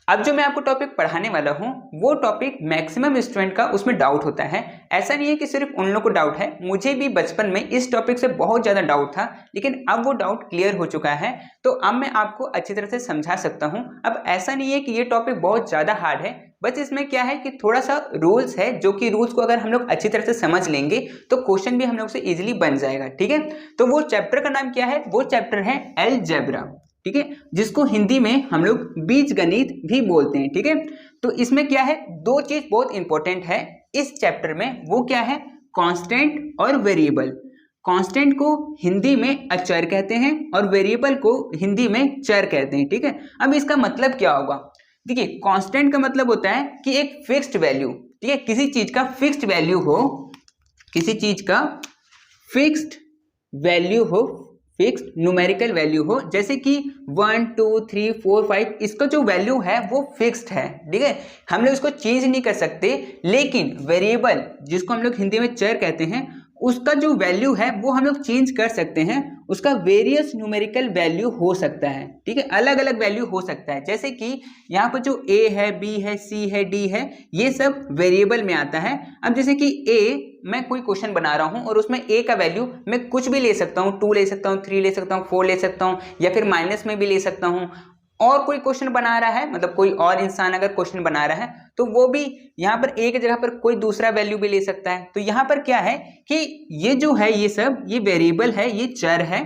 अब जो मैं आपको टॉपिक पढ़ाने वाला हूँ वो टॉपिक मैक्सिमम स्टूडेंट का उसमें डाउट होता है। ऐसा नहीं है कि सिर्फ उन लोगों को डाउट है, मुझे भी बचपन में इस टॉपिक से बहुत ज़्यादा डाउट था, लेकिन अब वो डाउट क्लियर हो चुका है। तो अब मैं आपको अच्छी तरह से समझा सकता हूँ। अब ऐसा नहीं है कि ये टॉपिक बहुत ज़्यादा हार्ड है, बस इसमें क्या है कि थोड़ा सा रूल्स है, जो कि रूल्स को अगर हम लोग अच्छी तरह से समझ लेंगे तो क्वेश्चन भी हम लोग से इजीली बन जाएगा। ठीक है, तो वो चैप्टर का नाम क्या है? वो चैप्टर है अलजेब्रा। ठीक है, जिसको हिंदी में हम लोग बीजगणित भी बोलते हैं। ठीक है, तो इसमें क्या है, दो चीज बहुत इंपॉर्टेंट है इस चैप्टर में। वो क्या है? कांस्टेंट और वेरिएबल। कांस्टेंट को हिंदी में अचर कहते हैं और वेरिएबल को हिंदी में चर कहते हैं। ठीक है, अब इसका मतलब क्या होगा? देखिए, कांस्टेंट का मतलब होता है कि एक फिक्स्ड वैल्यू। ठीक है, किसी चीज का फिक्स्ड वैल्यू हो, किसी चीज का फिक्स्ड वैल्यू हो, फिक्स्ड न्यूमेरिकल वैल्यू हो, जैसे कि 1 2 3 4 5, इसका जो वैल्यू है वो फिक्स्ड है। ठीक है, हम लोग इसको चेंज नहीं कर सकते। लेकिन वेरिएबल, जिसको हम लोग हिंदी में चर कहते हैं, उसका जो वैल्यू है वो हम लोग चेंज कर सकते हैं। उसका वेरियस न्यूमेरिकल वैल्यू हो सकता है। ठीक है, अलग अलग वैल्यू हो सकता है। जैसे कि यहाँ पर जो a है, b है, c है, d है, ये सब वेरिएबल में आता है। अब जैसे कि a, मैं कोई क्वेश्चन बना रहा हूं और उसमें a का वैल्यू मैं कुछ भी ले सकता हूं, 2 ले सकता हूं, 3 ले सकता हूं, 4 ले सकता हूं, या फिर माइनस में भी ले सकता हूं। और कोई क्वेश्चन बना रहा है, मतलब कोई और इंसान अगर क्वेश्चन बना रहा है तो वो भी यहाँ पर a की जगह पर कोई दूसरा वैल्यू भी ले सकता है। तो यहाँ पर क्या है कि ये जो है, ये सब ये वेरिएबल है, ये चर है।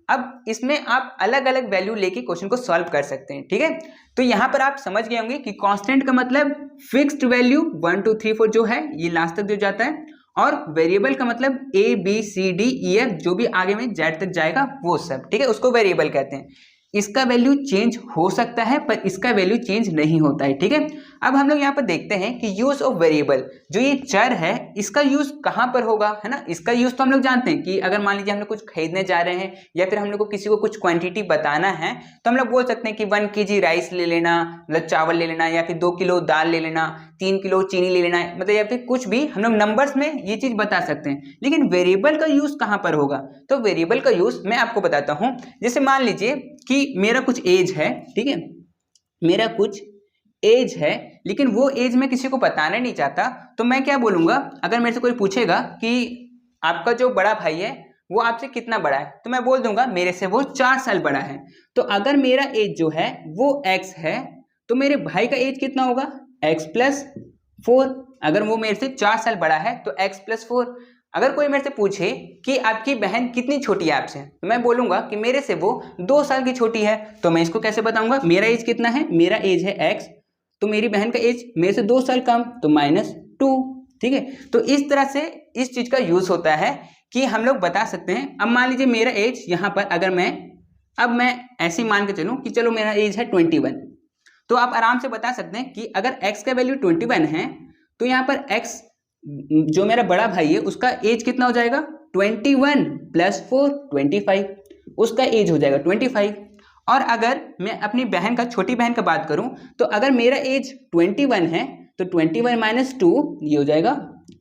अब इसमें आप अलग अलग वैल्यू लेके क्वेश्चन को सॉल्व कर सकते हैं। ठीक है, तो यहाँ पर आप समझ गए होंगे कि कांस्टेंट का मतलब फिक्स्ड वैल्यू 1 2 3 4 जो है ये लास्ट तक जो जाता है, और वेरिएबल का मतलब a b c d e f जो भी आगे में z तक जाएगा वो सब। ठीक है, उसको वेरिएबल कहते हैं। इसका वैल्यू चेंज हो सकता है पर इसका वैल्यू चेंज नहीं होता है। ठीक है, अब हम लोग यहाँ पर देखते हैं कि यूज ऑफ वेरिएबल, जो ये चर है इसका यूज कहाँ पर होगा, है ना। इसका यूज तो हम लोग जानते हैं कि अगर मान लीजिए हम लोग कुछ खरीदने जा रहे हैं या फिर हम लोग को किसी को कुछ क्वांटिटी बताना है, तो हम लोग बोल सकते हैं कि 1 kg राइस ले लेना, मतलब चावल ले लेना, या फिर 2 किलो दाल ले लेना, 3 किलो चीनी ले लेना, मतलब या फिर कुछ भी हम लोग नंबर्स में ये चीज बता सकते हैं। लेकिन वेरिएबल का यूज कहाँ पर होगा? तो वेरिएबल का यूज मैं आपको बताता हूँ। जैसे मान लीजिए कि मेरा कुछ एज है, ठीक है, मेरा कुछ एज है, लेकिन वो एज मैं किसी को बताना नहीं चाहता, तो मैं क्या बोलूंगा? अगर मेरे से कोई पूछेगा कि आपका जो बड़ा भाई है वो आपसे कितना बड़ा है, तो मैं बोल दूंगा मेरे से वो 4 साल बड़ा है। तो अगर मेरा एज जो है वो x है, तो मेरे भाई का एज कितना होगा? x plus 4। अगर वो मेरे से 4 साल बड़ा है तो x प्लस 4। अगर कोई मेरे से पूछे कि आपकी बहन कितनी छोटी है आपसे, तो मैं बोलूंगा कि मेरे से वो 2 साल की छोटी है। तो मैं इसको कैसे बताऊंगा? मेरा एज कितना है? मेरा एज है x, तो मेरी बहन का एज मेरे से 2 साल कम, तो -2। ठीक है, तो इस तरह से इस चीज का यूज होता है कि हम लोग बता सकते हैं। अब मान लीजिए मेरा एज यहाँ पर, अगर मैं ऐसे मान के चलूं कि चलो मेरा एज है 21, तो आप आराम से बता सकते हैं कि अगर x का वैल्यू 21 है तो यहाँ पर x, जो मेरा बड़ा भाई है, उसका एज कितना हो जाएगा? 21 + 4 25, उसका एज हो जाएगा 25। और अगर मैं अपनी बहन का, छोटी बहन का बात करूं, तो अगर मेरा एज 21 है तो 21 - 2 ये हो जाएगा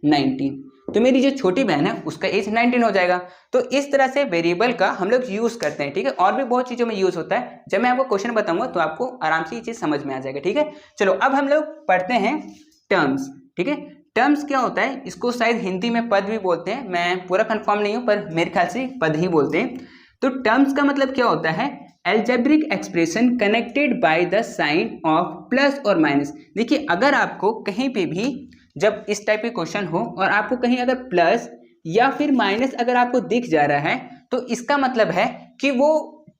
19। तो मेरी जो छोटी बहन है उसका एज 19 हो जाएगा। तो इस तरह से वेरिएबल का हम लोग यूज करते हैं। ठीक है, और भी बहुत चीजों में यूज होता है। जब मैं आपको क्वेश्चन बताऊंगा तो आपको आराम से ये चीज समझ में आ जाएगा। ठीक है, चलो अब हम लोग पढ़ते हैं टर्म्स। ठीक है, टर्म्स क्या होता है? इसको शायद हिंदी में पद भी बोलते हैं, मैं पूरा कंफर्म नहीं हूं, पर मेरे ख्याल से पद ही बोलते हैं। तो टर्म्स का मतलब क्या होता है? Algebraic expression connected by the sign of plus और माइनस। देखिए, अगर आपको कहीं पे भी जब इस टाइप के क्वेश्चन हो और आपको कहीं अगर प्लस या फिर माइनस अगर आपको दिख जा रहा है, तो इसका मतलब है कि वो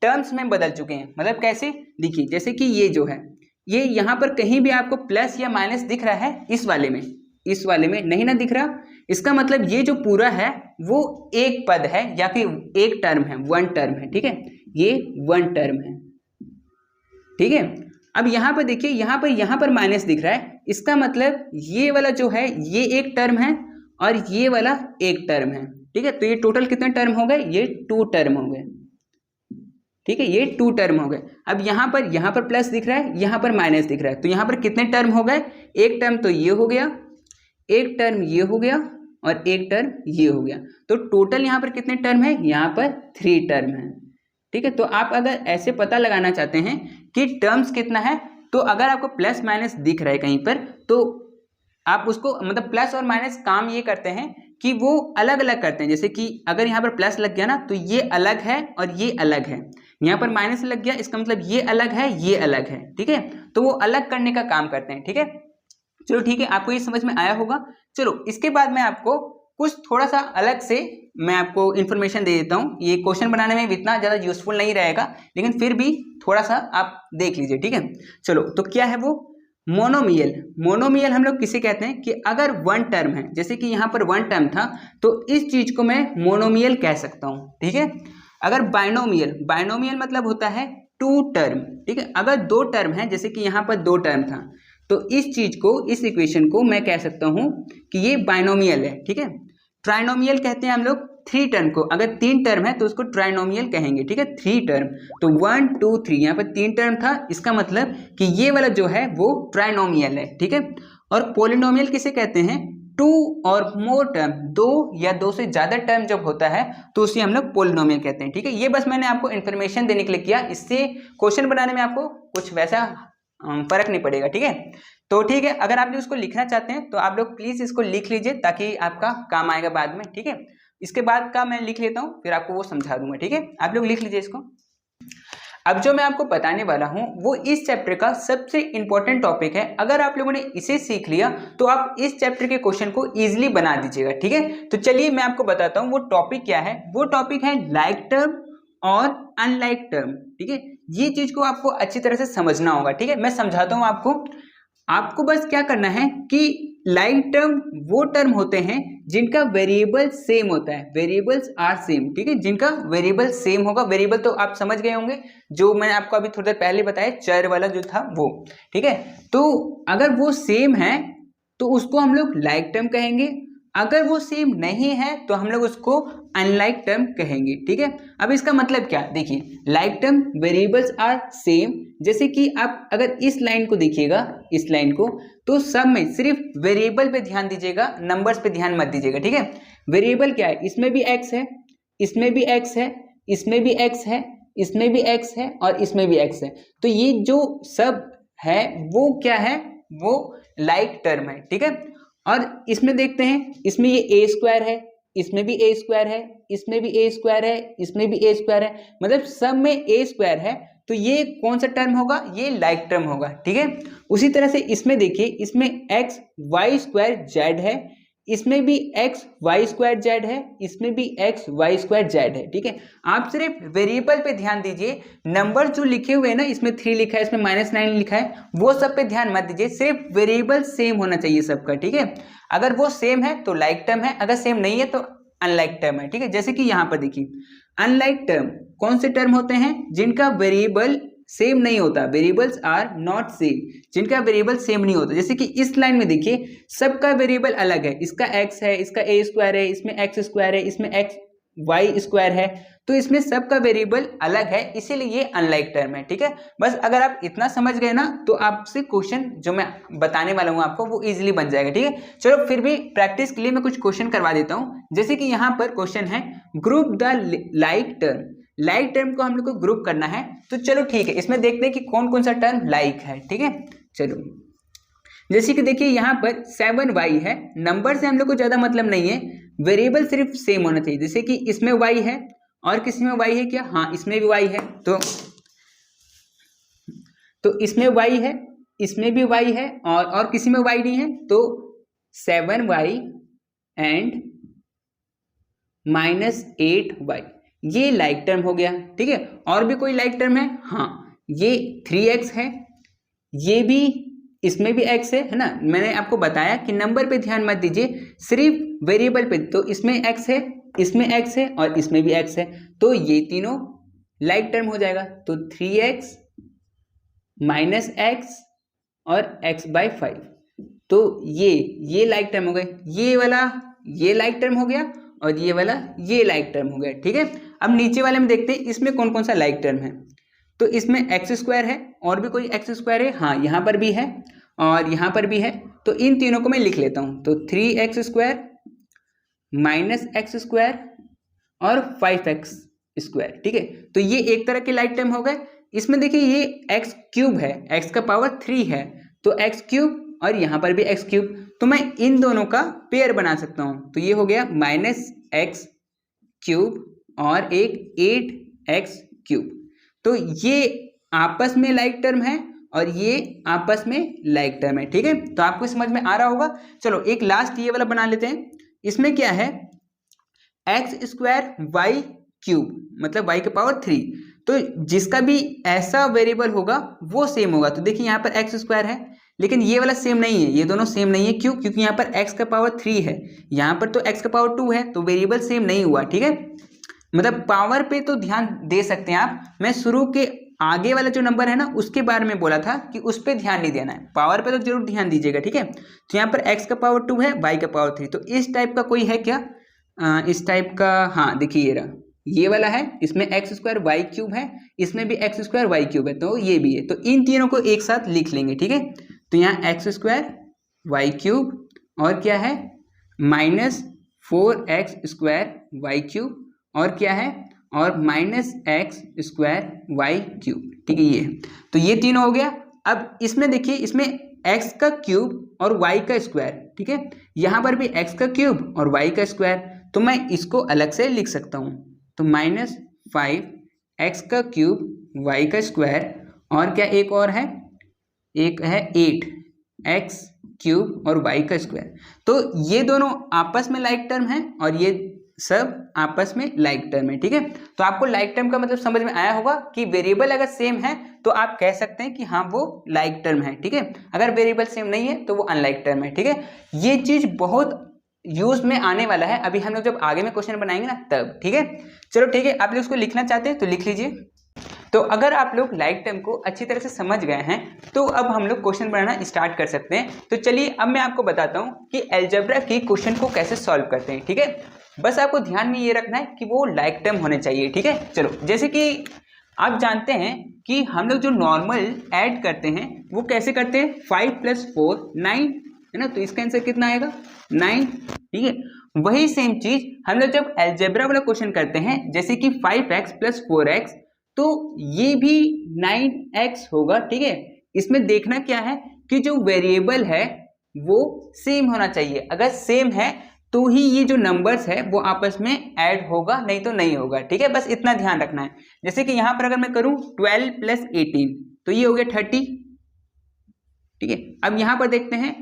टर्म्स में बदल चुके हैं। मतलब कैसे? देखिए, जैसे कि ये जो है, ये यहाँ पर कहीं भी आपको प्लस या माइनस दिख रहा है, इस वाले में नहीं ना दिख रहा, इसका मतलब ये जो पूरा है वो एक पद है या फिर एक टर्म है, 1 टर्म है। ठीक है, ये 1 टर्म है। ठीक है, अब यहाँ पर देखिए, यहाँ पर माइनस दिख रहा है, इसका मतलब ये वाला जो है ये एक टर्म है और ये वाला एक टर्म है। ठीक है, तो ये टोटल कितने टर्म हो गए? ये 2 टर्म हो गए। ठीक है, ये 2 टर्म हो गए। अब यहाँ पर प्लस दिख रहा है, यहाँ पर माइनस दिख रहा है, तो यहाँ पर कितने टर्म हो गए? एक टर्म तो ये हो गया, एक टर्म ये हो गया, और एक टर्म ये हो गया। तो टोटल यहाँ पर कितने टर्म है? यहाँ पर 3 टर्म है। ठीक है, तो आप अगर ऐसे पता लगाना चाहते हैं कि टर्म्स कितना है, तो अगर आपको प्लस माइनस दिख रहा है कहीं पर तो आप उसको मतलब प्लस और माइनस काम ये करते हैं कि वो अलग अलग करते हैं। जैसे कि अगर यहाँ पर प्लस लग गया ना तो ये अलग है और ये अलग है, यहाँ पर माइनस लग गया इसका मतलब ये अलग है ये अलग है, ठीक है। तो वो अलग करने का काम करते हैं, ठीक है। चलो ठीक है, आपको ये समझ में आया होगा। चलो इसके बाद मैं आपको कुछ थोड़ा सा अलग से मैं आपको इन्फॉर्मेशन दे देता हूँ। ये क्वेश्चन बनाने में इतना ज़्यादा यूजफुल नहीं रहेगा, लेकिन फिर भी थोड़ा सा आप देख लीजिए, ठीक है। चलो तो क्या है वो मोनोमियल। मोनोमियल हम लोग किसे कहते हैं कि अगर वन टर्म है, जैसे कि यहाँ पर वन टर्म था तो इस चीज को मैं मोनोमियल कह सकता हूँ, ठीक है। अगर बाइनोमियल, बाइनोमियल मतलब होता है टू टर्म, ठीक है। अगर दो टर्म है, जैसे कि यहाँ पर दो टर्म था तो इस चीज को, इस इक्वेशन को मैं कह सकता हूँ कि ये बाइनोमियल है, ठीक है। ट्राइनोमियल कहते हैं हम लोग थ्री टर्म को, अगर तीन टर्म है तो उसको ट्राइनोमियल कहेंगे, ठीक है। थ्री टर्म तो 1 2 3, यहाँ पर तीन टर्म था, इसका मतलब कि ये वाला जो है वो ट्राइनोमियल है, ठीक है। और पोलिनोमियल किसे कहते हैं, टू और मोर टर्म, दो या दो से ज्यादा टर्म जब होता है तो उसे हम लोग पोलिनोमियल कहते हैं, ठीक है। ये बस मैंने आपको इन्फॉर्मेशन देने के लिए किया, इससे क्वेश्चन बनाने में आपको कुछ वैसा फर्क नहीं पड़ेगा, ठीक है। तो ठीक है, अगर आप उसको लिखना चाहते हैं तो आप लोग प्लीज इसको लिख लीजिए ताकि आपका काम आएगा बाद में, ठीक है। इसके बाद का मैं लिख लेता हूँ, फिर आपको वो समझा दूंगा, ठीक है। आप लोग लिख लीजिए इसको। अब जो मैं आपको बताने वाला हूँ वो इस चैप्टर का सबसे इंपॉर्टेंट टॉपिक है। अगर आप लोगों ने इसे सीख लिया तो आप इस चैप्टर के क्वेश्चन को इजीली बना दीजिएगा, ठीक है। तो चलिए मैं आपको बताता हूँ वो टॉपिक क्या है। वो टॉपिक है लाइक टर्म और अनलाइक टर्म, ठीक है। ये चीज को आपको अच्छी तरह से समझना होगा, ठीक है। मैं समझाता हूँ आपको बस क्या करना है कि लाइक टर्म वो टर्म होते हैं जिनका वेरिएबल सेम होता है, वेरिएबल्स आर सेम, ठीक है। जिनका वेरिएबल सेम होगा, वेरिएबल तो आप समझ गए होंगे, जो मैंने आपको अभी थोड़ी देर पहले बताया चर वाला जो था वो, ठीक है। तो अगर वो सेम है तो उसको हम लोग लाइक टर्म कहेंगे, अगर वो सेम नहीं है तो हम लोग उसको अनलाइक टर्म कहेंगे, ठीक है। अब इसका मतलब क्या, देखिए like term variables are same, जैसे कि आप अगर इस लाइन को देखिएगा, इस लाइन को, तो सब में सिर्फ वेरिएबल पे ध्यान दीजिएगा, नंबर्स पे ध्यान मत दीजिएगा, ठीक है। वेरिएबल क्या है, इसमें भी एक्स है, इसमें भी एक्स है, इसमें भी एक्स है, इसमें भी एक्स है और इसमें भी एक्स है। तो ये जो सब है वो क्या है, वो लाइक टर्म है, ठीक है। और इसमें देखते हैं, इसमें ये ए स्क्वायर है, इसमें भी ए स्क्वायर है, इसमें भी ए स्क्वायर है, इसमें भी ए स्क्वायर है, मतलब सब में ए स्क्वायर है। तो ये कौन सा टर्म होगा, ये लाइक टर्म होगा, ठीक है। उसी तरह से इसमें देखिए, इसमें एक्स वाई स्क्वायर जेड है, इसमें भी एक्स वाई स्क्वायर जेड है, इसमें भी एक्स वाई स्क्वायर जेड है, ठीक है। आप सिर्फ वेरिएबल पे ध्यान दीजिए, नंबर जो लिखे हुए हैं ना, इसमें 3 लिखा है, इसमें -9 लिखा है, वो सब पे ध्यान मत दीजिए, सिर्फ वेरिएबल सेम होना चाहिए सबका, ठीक है। अगर वो सेम है तो लाइक टर्म है, अगर सेम नहीं है तो अनलाइक टर्म है, ठीक है। जैसे कि यहाँ पर देखिए, अनलाइक टर्म कौन से टर्म होते हैं, जिनका वेरिएबल सेम नहीं होता, वेरिएबल्स आर नॉट सेम, जिनका वेरिएबल सेम नहीं होता। जैसे कि इस लाइन में देखिए, सबका वेरिएबल अलग है, इसका एक्स है, इसका ए स्क्वायर है, इसमें एक्स स्क्वायर है, इसमें एक्स वाई स्क्वायर है, तो इसमें सबका वेरिएबल अलग है, इसीलिए ये अनलाइक टर्म है, ठीक है। बस अगर आप इतना समझ गए ना तो आपसे क्वेश्चन जो मैं बताने वाला हूँ आपको वो इजीली बन जाएगा, ठीक है। चलो फिर भी प्रैक्टिस के लिए मैं कुछ क्वेश्चन करवा देता हूँ। जैसे कि यहाँ पर क्वेश्चन है, group the like term, like term को हम लोग को ग्रुप करना है। तो चलो ठीक है, इसमें देखते हैं कि कौन कौन सा टर्म लाइक है, ठीक है। चलो जैसे कि देखिए यहाँ पर 7y है, नंबर से हम लोग को ज्यादा मतलब नहीं है, वेरिएबल सिर्फ सेम होना चाहिए। जैसे कि इसमें y है और किसी में y है क्या, हाँ इसमें भी y है, तो इसमें y है, इसमें भी y है और किसी में y नहीं है, तो 7y एंड -8y ये लाइक टर्म हो गया, ठीक है। और भी कोई लाइक टर्म है, हाँ ये 3x है, ये भी, इसमें भी x है ना। मैंने आपको बताया कि नंबर पे ध्यान मत दीजिए, सिर्फ वेरिएबल पे, तो इसमें x है, इसमें x है और इसमें भी x है, तो ये तीनों लाइक टर्म हो जाएगा। तो 3x -x और x/5, तो ये लाइक टर्म हो गए, ये वाला ये लाइक टर्म हो गया और ये वाला ये लाइक टर्म हो गया, ठीक है। अब नीचे वाले में देखते हैं इसमें कौन कौन सा लाइक टर्म है। तो इसमें एक्स स्क्वायर है और भी कोई एक्स स्क्वायर है, हाँ यहाँ पर भी है और यहाँ पर भी है, तो इन तीनों को मैं लिख लेता हूँ। तो 3x स्क्वायर -x स्क्वायर और 5x स्क्वायर, ठीक है। तो ये एक तरह के लाइक टर्म हो गए। इसमें देखिए ये एक्स क्यूब है, एक्स का पावर 3 है, तो एक्स क्यूब और यहाँ पर भी एक्स क्यूब, तो मैं इन दोनों का पेयर बना सकता हूँ। तो ये हो गया माइनस एक्स क्यूब और एक 8x क्यूब। तो ये आपस में लाइक टर्म है और ये आपस में लाइक टर्म है, ठीक है। तो आपको समझ में आ रहा होगा। चलो एक लास्ट ये वाला बना लेते हैं। इसमें क्या है, एक्स स्क्वायर वाई क्यूब, मतलब y के पावर 3। तो जिसका भी ऐसा वेरिएबल होगा वो सेम होगा। तो देखिए यहाँ पर एक्स स्क्वायर है, लेकिन ये वाला सेम नहीं है, ये दोनों सेम नहीं है। क्यों? क्योंकि यहाँ पर x का पावर 3 है, यहाँ पर तो x का पावर 2 है, तो वेरिएबल सेम नहीं हुआ, ठीक है। मतलब पावर पे तो ध्यान दे सकते हैं आप, मैं शुरू के आगे वाला जो नंबर है ना उसके बारे में बोला था कि उस पर ध्यान नहीं देना है, पावर पे तो जरूर ध्यान दीजिएगा, ठीक है। तो यहाँ पर x का पावर 2 है, y का पावर 3, तो इस टाइप का कोई है क्या? इस टाइप का, हाँ देखिए ये रहा, ये वाला है, इसमें एक्स स्क्वायर वाई क्यूब है, इसमें भी एक्स स्क्वायर वाई क्यूब है, तो ये भी है। तो इन तीनों को एक साथ लिख लेंगे, ठीक है। तो यहाँ एक्स स्क्वायर वाई क्यूब और क्या है minus 4x square y cube और क्या है, और minus x square y cube, ठीक है। ये तो ये तीनों हो गया। अब इसमें देखिए, इसमें x का क्यूब और y का स्क्वायर, ठीक है। यहाँ पर भी x का क्यूब और y का स्क्वायर, तो मैं इसको अलग से लिख सकता हूँ। तो माइनस 5x का क्यूब y का स्क्वायर और क्या एक और है, एक है 8x क्यूब और y का स्क्वायर। तो ये दोनों आपस में लाइक टर्म है और ये सब आपस में लाइक टर्म है, ठीक है। तो आपको लाइक टर्म का मतलब समझ में आया होगा कि वेरिएबल अगर सेम है तो आप कह सकते हैं कि हाँ वो लाइक टर्म है, ठीक है। अगर वेरिएबल सेम नहीं है तो वो अनलाइक टर्म है, ठीक है। ये चीज बहुत यूज में आने वाला है, अभी हम लोग जब आगे में क्वेश्चन बनाएंगे ना तब, ठीक है। चलो ठीक है, आप लोग इसको लिखना चाहते हैं तो लिख लीजिए। तो अगर आप लोग लाइक टर्म को अच्छी तरह से समझ गए हैं तो अब हम लोग क्वेश्चन बनाना स्टार्ट कर सकते हैं। तो चलिए अब मैं आपको बताता हूँ कि अलजेब्रा की क्वेश्चन को कैसे सॉल्व करते हैं, ठीक है। बस आपको ध्यान में ये रखना है कि वो लाइक टर्म होने चाहिए, ठीक है। चलो जैसे कि आप जानते हैं कि हम लोग जो नॉर्मल ऐड करते हैं वो कैसे करते हैं, 5 + 4 9 है ना, तो इसका आंसर कितना आएगा 9, ठीक है। वही सेम चीज हम लोग जब अलजेब्रा वाला क्वेश्चन करते हैं, जैसे कि 5x + 4x, तो ये भी 9x होगा, ठीक है। इसमें देखना क्या है कि जो वेरिएबल है वो सेम होना चाहिए, अगर सेम है तो ही ये जो नंबर्स है वो आपस में ऐड होगा, नहीं तो नहीं होगा, ठीक है। बस इतना ध्यान रखना है। जैसे कि यहां पर अगर मैं करूं 12 + 18 तो ये हो गया 30, ठीक है। अब यहां पर देखते हैं,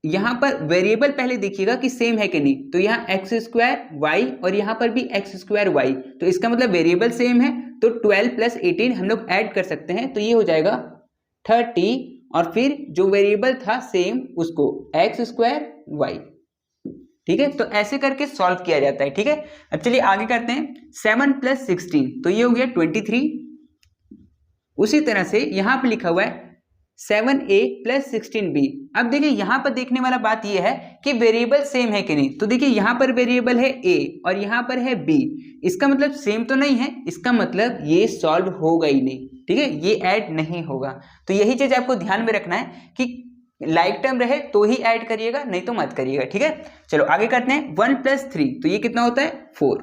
यहां पर वेरिएबल पहले देखिएगा कि सेम है कि नहीं, तो यहाँ एक्स स्क्वायर वाई और यहाँ पर भी एक्स स्क्वायर वाई, तो इसका मतलब वेरिएबल सेम है, तो 12 + 18 हम लोग ऐड कर सकते हैं, तो ये हो जाएगा 30 और फिर जो वेरिएबल था सेम उसको एक्स स्क्वायर वाई, ठीक है। तो ऐसे करके सॉल्व किया जाता है, ठीक है। अब चलिए आगे करते हैं, 7 + 16 तो ये हो गया 23। उसी तरह से यहाँ पे लिखा हुआ है 7a + 16b। अब देखिए यहाँ पर देखने वाला बात यह है कि वेरिएबल सेम है कि नहीं। तो देखिए यहाँ पर वेरिएबल है a और यहाँ पर है b, इसका मतलब सेम तो नहीं है, इसका मतलब ये सॉल्व होगा ही नहीं, ठीक है, ये ऐड नहीं होगा। तो यही चीज आपको ध्यान में रखना है कि लाइक टर्म रहे तो ही ऐड करिएगा, नहीं तो मत करिएगा, ठीक है। चलो आगे करते हैं, 1 + 3 तो ये कितना होता है 4,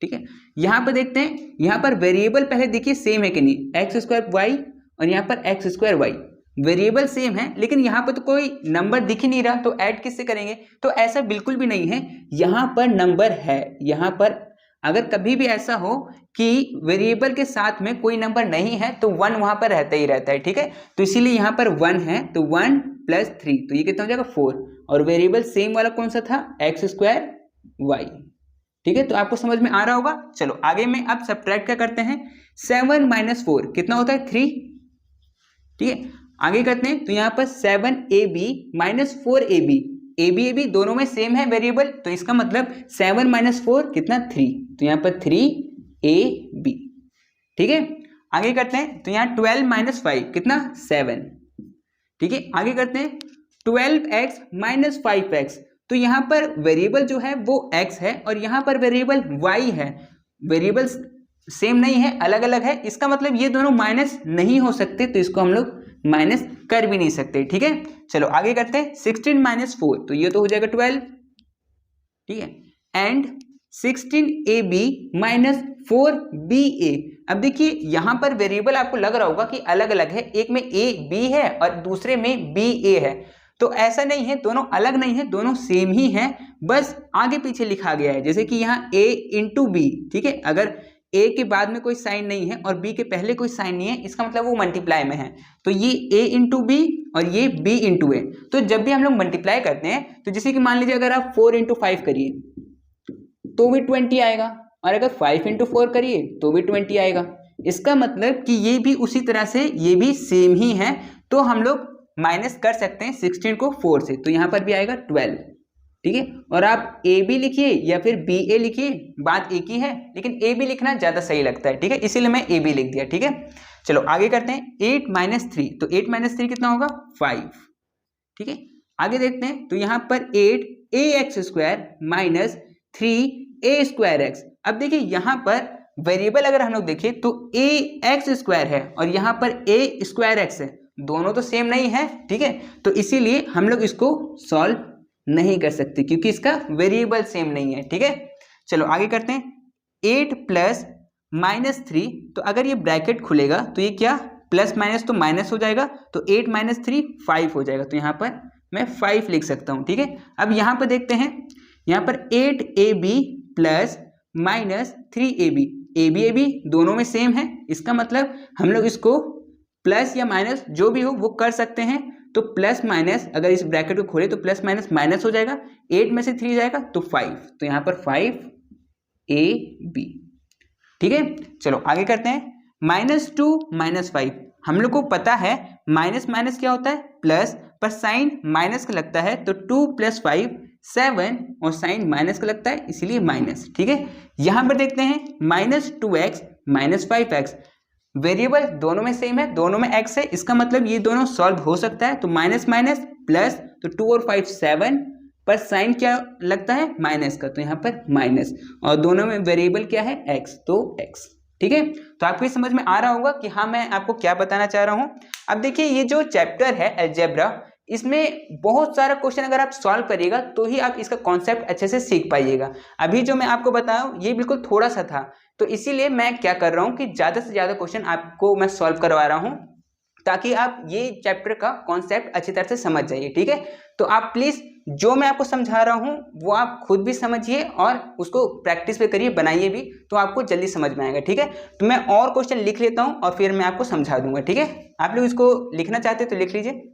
ठीक है। यहाँ पर देखते हैं, यहाँ पर वेरिएबल पहले देखिए सेम है कि नहीं, एक्स स्क्वायर वाई और यहाँ पर x square y, variable same है, लेकिन यहाँ पर तो कोई नंबर दिख ही नहीं रहा, तो ऐड किससे करेंगे, तो ऐसा बिल्कुल भी नहीं है, यहाँ पर नंबर है। यहाँ पर अगर कभी भी ऐसा हो कि वेरिएबल के साथ में कोई नंबर नहीं है तो 1 वहां पर रहता ही रहता है, ठीक है। तो इसीलिए यहाँ पर 1 है, तो 1 + 3 तो ये कितना हो जाएगा 4, और वेरिएबल सेम वाला कौन सा था, एक्स स्क्वायर वाई, ठीक है। तो आपको समझ में आ रहा होगा। चलो आगे में अब सब्ट्रैक्ट क्या करते हैं, 7 - 4 कितना होता है 3, ठीक है। आगे करते हैं, तो यहाँ पर 7ab - 4ab, ab दोनों में सेम है वेरिएबल, तो इसका मतलब 7 - 4 कितना 3, तो यहाँ पर 3ab, ठीक है। आगे करते हैं, तो यहाँ 12 - 5 कितना 7, ठीक है। आगे करते हैं 12x - 5x, तो यहाँ पर वेरिएबल जो है वो x है और यहाँ पर वेरिएबल y है, वेरिएबल सेम नहीं है, अलग अलग है, इसका मतलब ये दोनों माइनस नहीं हो सकते, तो इसको हम लोग माइनस कर भी नहीं सकते, ठीक है। चलो आगे करते हैं, 16 - 4 तो ये तो हो जाएगा 12, ठीक है। And 16ab - 4BA। अब देखिए यहाँ पर वेरिएबल आपको लग रहा होगा कि अलग अलग है, एक में AB है और दूसरे में BA है, तो ऐसा नहीं है, दोनों अलग नहीं है, दोनों सेम ही है, बस आगे पीछे लिखा गया है। जैसे कि यहाँ A इंटू बी, ठीक है, अगर A के बाद में कोई साइन नहीं है और B के पहले कोई साइन नहीं है, इसका मतलब वो मल्टीप्लाई में है, तो ये A इंटू बी और ये B इंटू ए। तो जब भी हम लोग मल्टीप्लाई करते हैं तो जैसे कि मान लीजिए अगर आप 4 इंटू 5 करिए तो भी 20 आएगा, और अगर 5 इंटू 4 करिए तो भी 20 आएगा। इसका मतलब कि ये भी उसी तरह से ये भी सेम ही है, तो हम लोग माइनस कर सकते हैं 16 को 4 से, तो यहाँ पर भी आएगा 12, ठीक है। और आप ए बी लिखिए या फिर बी ए लिखिए, बात एक ही है, लेकिन ए बी लिखना ज़्यादा सही लगता है, ठीक है, इसीलिए मैं ए बी लिख दिया, ठीक है। चलो आगे करते हैं, 8 माइनस 3, तो 8 माइनस 3 कितना होगा 5, ठीक है। आगे देखते हैं, तो यहाँ पर 8ax² माइनस 3a²x। अब देखिए यहाँ पर वेरिएबल अगर हम लोग देखें तो ax² है और यहाँ पर a²x है, दोनों तो सेम नहीं है, ठीक है, तो इसीलिए हम लोग इसको सॉल्व नहीं कर सकते क्योंकि इसका वेरिएबल सेम नहीं है, ठीक है। चलो आगे करते हैं, 8 प्लस माइनस 3, तो अगर ये ब्रैकेट खुलेगा तो ये क्या प्लस माइनस तो माइनस हो जाएगा, तो 8 माइनस 3 5 हो जाएगा, तो यहाँ पर मैं 5 लिख सकता हूँ, ठीक है। अब यहाँ पर देखते हैं, यहाँ पर 8ab plus minus 3ab, ab दोनों में सेम है, इसका मतलब हम लोग इसको प्लस या माइनस जो भी हो वो कर सकते हैं, तो प्लस माइनस अगर इस ब्रैकेट को खोले तो प्लस माइनस माइनस हो जाएगा, 8 में से 3 जाएगा तो 5, तो यहाँ पर 5ab, ठीक है। चलो आगे करते हैं, -2 -5, हम लोग को पता है माइनस माइनस क्या होता है प्लस, पर साइन माइनस का लगता है, तो 2 + 5 7 और साइन माइनस का लगता है इसीलिए माइनस, ठीक है। यहाँ पर देखते हैं -2x -5x, वेरिएबल दोनों में सेम है, दोनों में x है, इसका मतलब ये दोनों सॉल्व हो सकता है, तो माइनस माइनस प्लस, तो 2 और 5 7, पर साइन क्या लगता है माइनस का, तो यहाँ पर माइनस, और दोनों में वेरिएबल क्या है x, तो x, ठीक है। तो आपको समझ में आ रहा होगा कि हाँ मैं आपको क्या बताना चाह रहा हूँ। अब देखिए ये जो चैप्टर है अलजेब्रा, इसमें बहुत सारा क्वेश्चन अगर आप सॉल्व करिएगा तो ही आप इसका कॉन्सेप्ट अच्छे से सीख पाइएगा। अभी जो मैं आपको बताया ये बिल्कुल थोड़ा सा था, तो इसीलिए मैं क्या कर रहा हूँ कि ज़्यादा से ज़्यादा क्वेश्चन आपको मैं सॉल्व करवा रहा हूँ ताकि आप ये चैप्टर का कॉन्सेप्ट अच्छी तरह से समझ जाइए, ठीक है। तो आप प्लीज़ जो मैं आपको समझा रहा हूँ वो आप खुद भी समझिए और उसको प्रैक्टिस पे करिए, बनाइए भी, तो आपको जल्दी समझ में आएगा, ठीक है। तो मैं और क्वेश्चन लिख लेता हूँ और फिर मैं आपको समझा दूंगा, ठीक है। आप लोग इसको लिखना चाहते हैं तो लिख लीजिए।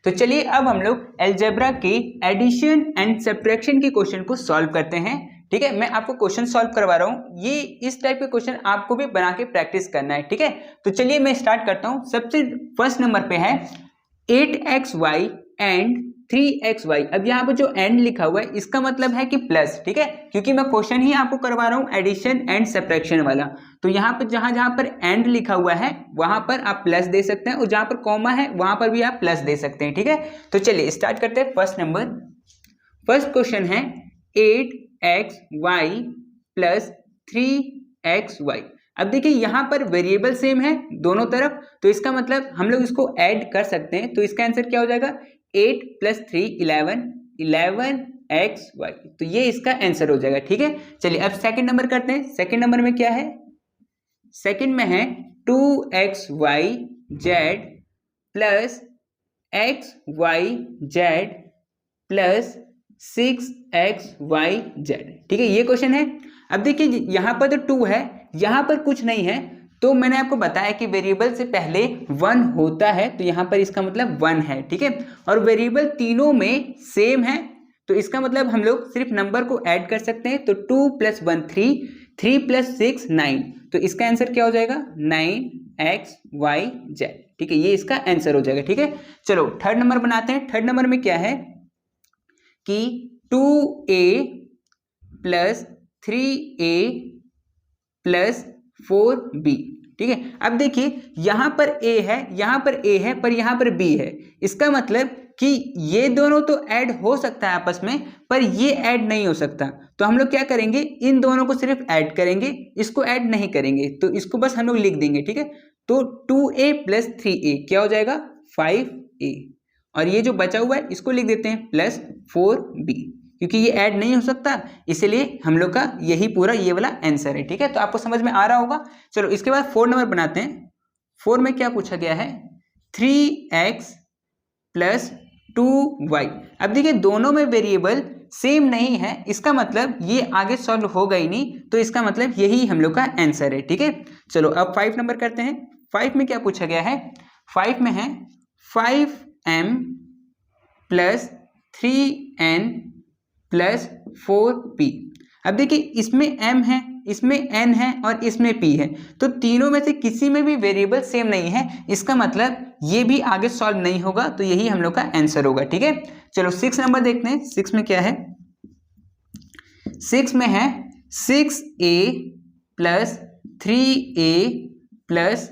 तो चलिए अब हम लोग अलजेब्रा के एडिशन एंड सब्ट्रैक्शन के क्वेश्चन को सॉल्व करते हैं, ठीक है। मैं आपको क्वेश्चन सॉल्व करवा रहा हूँ, ये इस टाइप के क्वेश्चन आपको भी बना के प्रैक्टिस करना है, ठीक है। तो चलिए मैं स्टार्ट करता हूँ। सबसे फर्स्ट नंबर पे है 8xy एंड 3xy। अब यहाँ पर जो एंड लिखा हुआ है इसका मतलब है कि प्लस, ठीक है, क्योंकि मैं क्वेश्चन ही आपको करवा रहा हूँ एडिशन एंड सब्ट्रैक्शन वाला। तो यहाँ पर जहाँ पर एंड लिखा हुआ है वहां पर आप प्लस दे सकते हैं और जहां पर कॉमा है वहां पर भी आप प्लस दे सकते हैं, ठीक है। तो चलिए स्टार्ट करते हैं। फर्स्ट नंबर, फर्स्ट क्वेश्चन है 8xy प्लस 3xy। अब देखिए यहाँ पर वेरिएबल सेम है दोनों तरफ, तो इसका मतलब हम लोग इसको ऐड कर सकते हैं, तो इसका आंसर क्या हो जाएगा 8 + 3 11 11xy, तो ये इसका आंसर हो जाएगा, ठीक है। चलिए अब सेकंड नंबर करते हैं। सेकंड नंबर में क्या है, सेकंड में है 2xyz plus xyz plus 6xyz, ठीक है, ये क्वेश्चन है। अब देखिए यहाँ पर तो 2 है, यहाँ पर कुछ नहीं है, तो मैंने आपको बताया कि वेरिएबल से पहले 1 होता है, तो यहाँ पर इसका मतलब 1 है, ठीक है। और वेरिएबल तीनों में सेम है, तो इसका मतलब हम लोग सिर्फ नंबर को ऐड कर सकते हैं, तो 2 + 1 3, 3 + 6 9, तो इसका आंसर क्या हो जाएगा 9xyz, ठीक है, ये इसका आंसर हो जाएगा, ठीक है। चलो थर्ड नंबर बनाते हैं। थर्ड नंबर में क्या है कि 2a plus 3a plus 4b, ठीक है। अब देखिए यहाँ पर a है, यहाँ पर a है, पर यहाँ पर b है, इसका मतलब कि ये दोनों तो ऐड हो सकता है आपस में, पर ये ऐड नहीं हो सकता, तो हम लोग क्या करेंगे इन दोनों को सिर्फ ऐड करेंगे, इसको ऐड नहीं करेंगे, तो इसको बस हम लोग लिख देंगे, ठीक है। तो 2a प्लस 3a क्या हो जाएगा 5a, और ये जो बचा हुआ है इसको लिख देते हैं प्लस 4b, क्योंकि ये ऐड नहीं हो सकता, इसीलिए हम लोग का यही पूरा ये वाला आंसर है। ठीक है, तो आपको समझ में आ रहा होगा। चलो इसके बाद 4 नंबर बनाते हैं। 4 में क्या पूछा गया है, 3x प्लस 2y। अब देखिए दोनों में वेरिएबल सेम नहीं है, इसका मतलब ये आगे सॉल्व होगा ही नहीं, तो इसका मतलब यही हम लोग का आंसर है। ठीक है, चलो अब 5 नंबर करते हैं। 5 में क्या पूछा गया है, 5 में है 5m plus 3n plus 4p। अब देखिए इसमें m है, इसमें n है और इसमें p है, तो तीनों में से किसी में भी वेरिएबल सेम नहीं है, इसका मतलब ये भी आगे सॉल्व नहीं होगा, तो यही हम लोग का आंसर होगा। ठीक है, चलो 6 नंबर देखते हैं। 6 में क्या है, 6 में है 6a plus 3a plus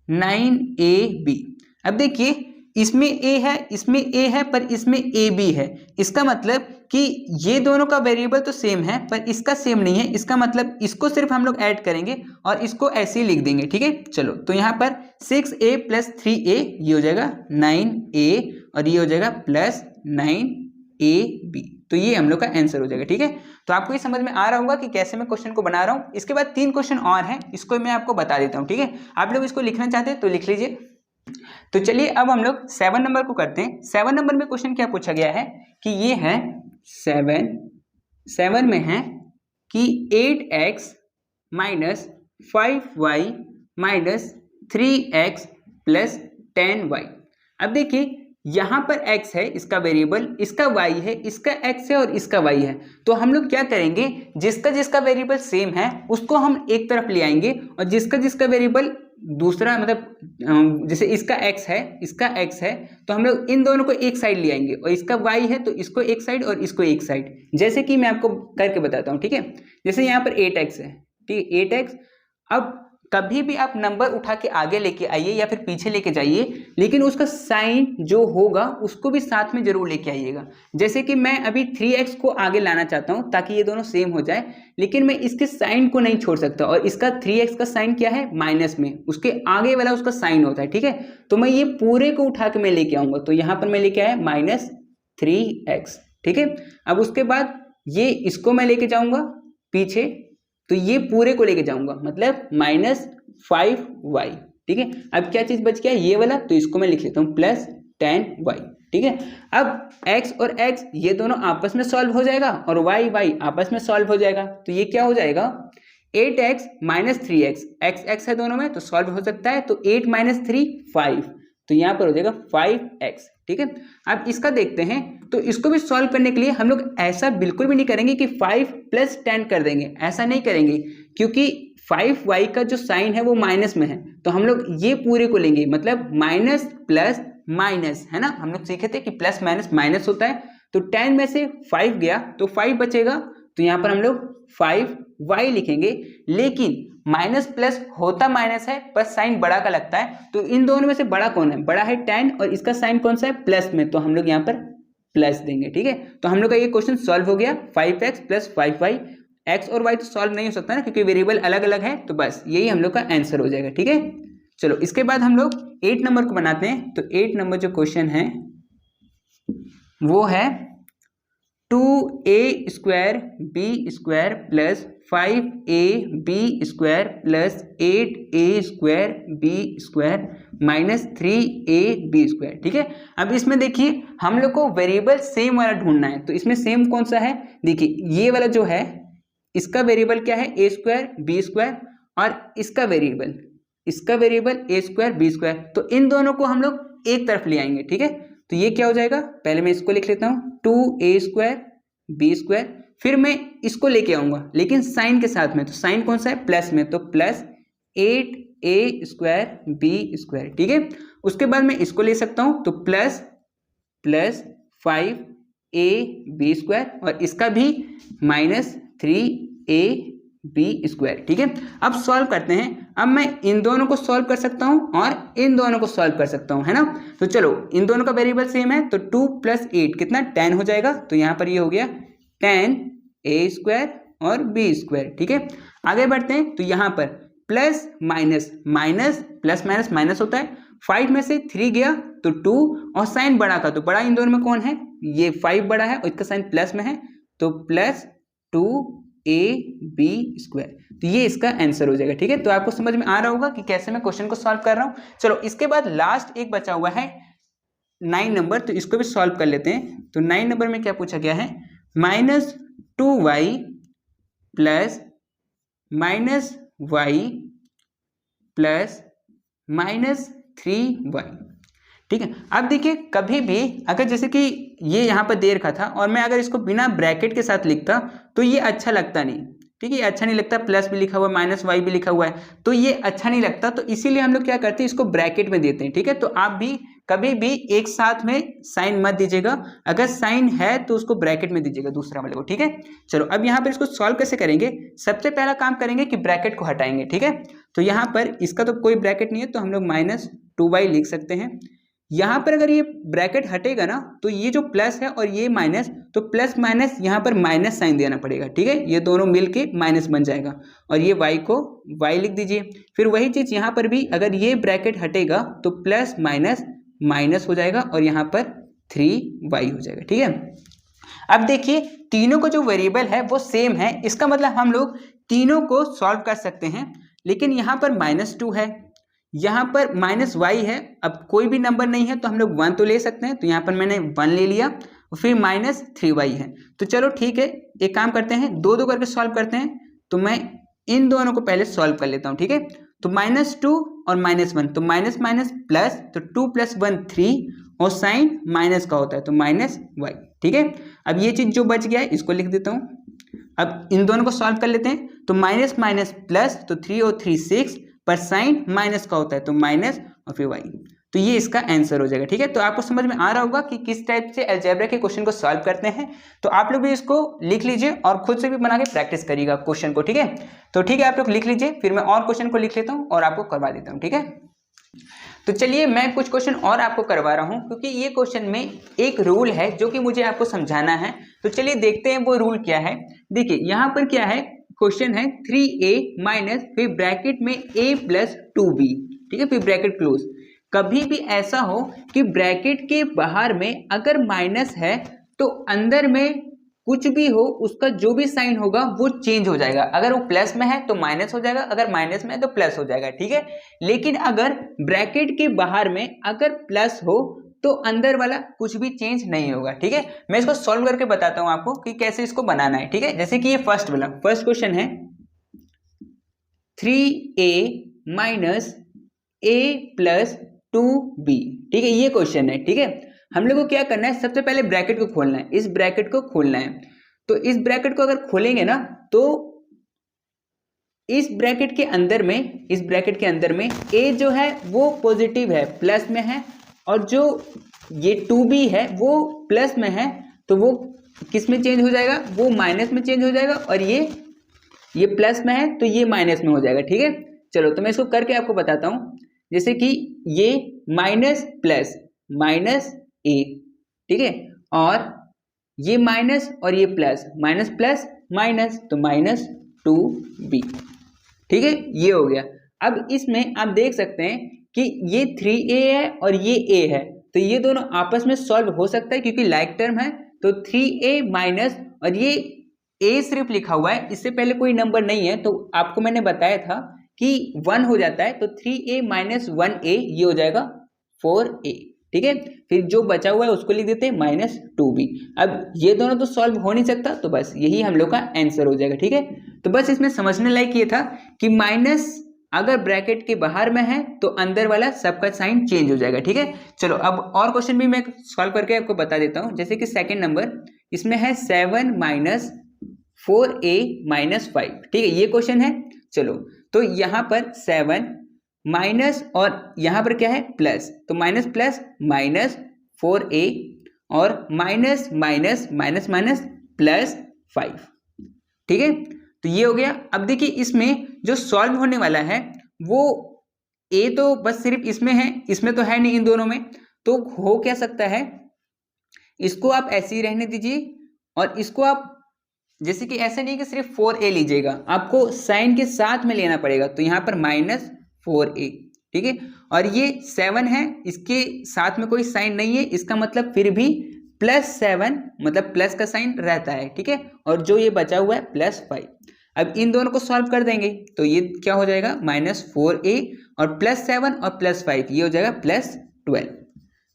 9ab। अब देखिए इसमें a है, इसमें a है, पर इसमें ab है, इसका मतलब कि ये दोनों का वेरिएबल तो सेम है पर इसका सेम नहीं है, इसका मतलब इसको सिर्फ हम लोग ऐड करेंगे और इसको ऐसे ही लिख देंगे। ठीक है, चलो तो यहाँ पर 6a प्लस 3a ये हो जाएगा 9a और ये हो जाएगा प्लस 9ab, तो ये हम लोग का आंसर हो जाएगा। ठीक है, तो आपको ये समझ में आ रहा होगा कि कैसे मैं क्वेश्चन को बना रहा हूँ। इसके बाद 3 क्वेश्चन और हैं, इसको मैं आपको बता देता हूँ। ठीक है, आप लोग इसको लिखना चाहते हैं तो लिख लीजिए। तो चलिए अब हम लोग 7 नंबर को करते हैं। 7 नंबर में क्वेश्चन क्या पूछा गया है कि ये है 7 में है कि 8x minus 5y minus 3x plus 10y। अब देखिए यहाँ पर x है इसका वेरिएबल, इसका y है, इसका x है और इसका y है, तो हम लोग क्या करेंगे, जिसका जिसका वेरिएबल सेम है उसको हम एक तरफ ले आएंगे और जिसका जिसका वेरिएबल दूसरा, मतलब जैसे इसका x है, इसका x है, तो हम लोग इन दोनों को एक साइड ले आएंगे और इसका y है तो इसको एक साइड और इसको एक साइड, जैसे कि मैं आपको करके बताता हूँ। ठीक है, जैसे यहाँ पर 8x है, ठीक है 8x। अब कभी भी आप नंबर उठा के आगे लेके आइए या फिर पीछे लेके जाइए, लेकिन उसका साइन जो होगा उसको भी साथ में जरूर लेके आइएगा। जैसे कि मैं अभी 3x को आगे लाना चाहता हूं ताकि ये दोनों सेम हो जाए, लेकिन मैं इसके साइन को नहीं छोड़ सकता, और इसका 3x का साइन क्या है, माइनस में, उसके आगे वाला उसका साइन होता है। ठीक है, तो मैं ये पूरे को उठा के मैं लेके आऊंगा, तो यहाँ पर मैं लेके आया -3x। ठीक है, अब उसके बाद ये इसको मैं लेके जाऊंगा पीछे, तो ये पूरे को लेके जाऊंगा, मतलब -5y। ठीक है, अब क्या चीज बच गया, ये वाला, तो इसको मैं लिख लेता हूँ +10y। ठीक है, अब x और x ये दोनों आपस में सॉल्व हो जाएगा और y आपस में सॉल्व हो जाएगा, तो ये क्या हो जाएगा 8x माइनस 3x, x है दोनों में तो सॉल्व हो सकता है, तो 8 - 3 5, तो यहाँ पर हो जाएगा 5x। ठीक है, अब इसका देखते हैं, तो इसको भी सॉल्व करने के लिए हम लोग ऐसा बिल्कुल भी नहीं करेंगे कि 5 + 10 कर देंगे, ऐसा नहीं करेंगे, क्योंकि 5y का जो साइन है वो माइनस में है, तो हम लोग ये पूरे को लेंगे, मतलब माइनस प्लस माइनस, है ना, हम लोग सीखे थे कि प्लस माइनस माइनस होता है, तो 10 में से 5 गया तो 5 बचेगा, तो यहाँ पर हम लोग 5y लिखेंगे, लेकिन माइनस प्लस होता माइनस है पर साइन बड़ा का लगता है, तो इन दोनों में से बड़ा कौन है, बड़ा है 10 और इसका साइन कौन सा है, प्लस में, तो हम लोग यहाँ पर प्लस देंगे। ठीक है, तो हम लोग का ये क्वेश्चन सॉल्व हो गया, 5x + 5y। x और y तो सॉल्व नहीं हो सकता ना, क्योंकि वेरिएबल अलग अलग है, तो बस यही हम लोग का आंसर हो जाएगा। ठीक है, चलो इसके बाद हम लोग 8 नंबर को बनाते हैं। तो 8 नंबर जो क्वेश्चन है वो है 2a² b² plus 5ab² plus 8a² b² minus 3ab²। ठीक है, अब इसमें देखिए हम लोग को वेरिएबल सेम वाला ढूंढना है, तो इसमें सेम कौन सा है, देखिए ये वाला जो है इसका वेरिएबल क्या है, a² b² और इसका वेरिएबल a² b², तो इन दोनों को हम लोग एक तरफ ले आएंगे। ठीक है, तो ये क्या हो जाएगा, पहले मैं इसको लिख लेता हूँ 2a² b², फिर मैं इसको लेके आऊंगा लेकिन साइन के साथ में, तो साइन कौन सा है, प्लस में, तो प्लस 8a² b²। ठीक है, उसके बाद मैं इसको ले सकता हूं, तो प्लस 5ab² और इसका भी -3ab²। ठीक है, अब सॉल्व करते हैं। अब मैं इन दोनों को सॉल्व कर सकता हूं और इन दोनों को सॉल्व कर सकता हूं, है ना, तो चलो इन दोनों का वेरिएबल सेम है, तो 2 + 8 कितना 10 हो जाएगा, तो यहाँ पर ये हो गया 10a² और b²। ठीक है, आगे बढ़ते हैं, तो यहाँ पर plus minus plus minus minus होता है, 5 में से 3 गया तो 2 और साइन बड़ा का, तो बड़ा इन दोनों में कौन है, ये 5 बड़ा है और इसका साइन प्लस में है, तो +2ab²। तो ये इसका आंसर हो जाएगा। ठीक है, तो आपको समझ में आ रहा होगा कि कैसे मैं क्वेश्चन को सॉल्व कर रहा हूँ। चलो इसके बाद लास्ट एक बचा हुआ है 9 नंबर, तो इसको भी सॉल्व कर लेते हैं। तो 9 नंबर में क्या पूछा गया है, -2y plus -y plus -3y। ठीक है, अब देखिए कभी भी अगर जैसे कि ये यहाँ पर दे रखा था और मैं अगर इसको बिना ब्रैकेट के साथ लिखता तो ये अच्छा लगता नहीं। ठीक है, ये अच्छा नहीं लगता, प्लस भी लिखा हुआ है -y भी लिखा हुआ है, तो ये अच्छा नहीं लगता। तो इसीलिए हम लोग क्या करते हैं, इसको ब्रैकेट में देते हैं। ठीक है, तो आप भी कभी भी एक साथ में साइन मत दीजिएगा, अगर साइन है तो उसको ब्रैकेट में दीजिएगा दूसरा वाले को। ठीक है, चलो अब यहाँ पर इसको सॉल्व कैसे करेंगे, सबसे पहला काम करेंगे कि ब्रैकेट को हटाएंगे। ठीक है, तो यहाँ पर इसका तो कोई ब्रैकेट नहीं है, तो हम लोग -2y लिख सकते हैं। यहाँ पर अगर ये ब्रैकेट हटेगा ना तो ये जो प्लस है और ये माइनस, तो प्लस माइनस यहाँ पर माइनस साइन देना पड़ेगा। ठीक है, ये दोनों मिलके माइनस बन जाएगा और ये y को y लिख दीजिए। फिर वही चीज़ यहाँ पर भी अगर ये ब्रैकेट हटेगा तो प्लस माइनस माइनस हो जाएगा और यहाँ पर 3y हो जाएगा। ठीक है, अब देखिए तीनों को जो वेरिएबल है वो सेम है, इसका मतलब हम लोग तीनों को सॉल्व कर सकते हैं। लेकिन यहाँ पर -2 है, यहाँ पर -y है, अब कोई भी नंबर नहीं है तो हम लोग 1 तो ले सकते हैं, तो यहाँ पर मैंने 1 ले लिया और फिर -3y है। तो चलो ठीक है, एक काम करते हैं, 2 करके सॉल्व करते हैं। तो मैं इन दोनों को पहले सॉल्व कर लेता हूँ। ठीक है, तो -2 और -1, तो माइनस माइनस प्लस, तो 2 + 1 3 और साइन माइनस का होता है तो -y। ठीक है, अब ये चीज़ जो बच गया है इसको लिख देता हूँ। अब इन दोनों को सॉल्व कर लेते हैं, तो माइनस माइनस प्लस, तो 3 और 3 6, पर साइन माइनस का होता है तो माइनस और फिर y। तो ये इसका आंसर हो जाएगा। ठीक है, तो आपको समझ में आ रहा होगा कि किस टाइप से अलजेब्रा के क्वेश्चन को सॉल्व करते हैं। तो आप लोग भी इसको लिख लीजिए और खुद से भी बना के प्रैक्टिस करिएगा क्वेश्चन को। ठीक है, तो ठीक है आप लोग लिख लीजिए, फिर मैं और क्वेश्चन को लिख लेता हूँ और आपको करवा देता हूँ। ठीक है, तो चलिए मैं कुछ क्वेश्चन और आपको करवा रहा हूँ, क्योंकि ये क्वेश्चन में एक रूल है जो कि मुझे आपको समझाना है। तो चलिए देखते हैं वो रूल क्या है। देखिए यहाँ पर क्या है, क्वेश्चन है 3a माइनस फिर ब्रैकेट में a + 2b। ठीक है, फिर ब्रैकेट क्लोज। कभी भी ऐसा हो कि ब्रैकेट के बाहर में अगर माइनस है तो अंदर में कुछ भी हो उसका जो भी साइन होगा वो चेंज हो जाएगा। अगर वो प्लस में है तो माइनस हो जाएगा, अगर माइनस में है तो प्लस हो जाएगा। ठीक है, लेकिन अगर ब्रैकेट के बाहर में अगर प्लस हो तो अंदर वाला कुछ भी चेंज नहीं होगा। ठीक है, मैं इसको सॉल्व करके बताता हूं आपको कि कैसे इसको बनाना है। ठीक है, जैसे कि ये फर्स्ट क्वेश्चन है 3a माइनस a + 2b। ठीक है, ये क्वेश्चन है। ठीक है, हम लोग को क्या करना है, सबसे पहले ब्रैकेट को खोलना है, इस ब्रैकेट को खोलना है। तो इस ब्रैकेट को अगर खोलेंगे ना तो इस ब्रैकेट के अंदर में a जो है वो पॉजिटिव है, प्लस में है, और जो ये 2b है वो प्लस में है, तो वो किस में चेंज हो जाएगा, वो माइनस में चेंज हो जाएगा, और ये प्लस में है तो ये माइनस में हो जाएगा। ठीक है, चलो तो मैं इसको करके आपको बताता हूँ। जैसे कि ये माइनस प्लस -a, ठीक है, और ये माइनस और ये प्लस, माइनस प्लस माइनस, तो -2b। ठीक है, ये हो गया। अब इसमें आप देख सकते हैं कि ये 3a है और ये a है, तो ये दोनों आपस में सॉल्व हो सकता है क्योंकि लाइक टर्म है। तो 3a माइनस, और ये a सिर्फ लिखा हुआ है, इससे पहले कोई नंबर नहीं है, तो आपको मैंने बताया था कि 1 हो जाता है, तो 3a माइनस 1a ये हो जाएगा 4a। ठीक है, फिर जो बचा हुआ है उसको लिख देते हैं -2b। अब ये दोनों तो सॉल्व हो नहीं सकता, तो बस यही हम लोग का आंसर हो जाएगा। ठीक है, तो बस इसमें समझने लायक ये था कि माइनस अगर ब्रैकेट के बाहर में है तो अंदर वाला सबका साइन चेंज हो जाएगा। ठीक है, चलो अब और क्वेश्चन भी मैं सॉल्व करके आपको बता देता हूँ। जैसे कि सेकंड नंबर, इसमें है 7 माइनस 4a माइनस 5। ठीक है, ये क्वेश्चन है। चलो तो यहाँ पर 7 माइनस और यहाँ पर क्या है प्लस, तो माइनस प्लस माइनस 4a और minus minus minus minus plus 5। ठीक है, तो ये हो गया। अब देखिए इसमें जो सॉल्व होने वाला है वो a तो बस सिर्फ इसमें है, इसमें तो है नहीं इन दोनों में, तो हो क्या सकता है, इसको आप ऐसे ही रहने दीजिए और इसको आप जैसे कि ऐसा नहीं कि सिर्फ 4a लीजिएगा, आपको साइन के साथ में लेना पड़ेगा। तो यहाँ पर -4a। ठीक है, और ये 7 है, इसके साथ में कोई साइन नहीं है, इसका मतलब फिर भी +7 मतलब प्लस का साइन रहता है, ठीक है, और जो ये बचा हुआ है +5। अब इन दोनों को सॉल्व कर देंगे तो ये क्या हो जाएगा -4a और +7 और +5 ये हो जाएगा +12।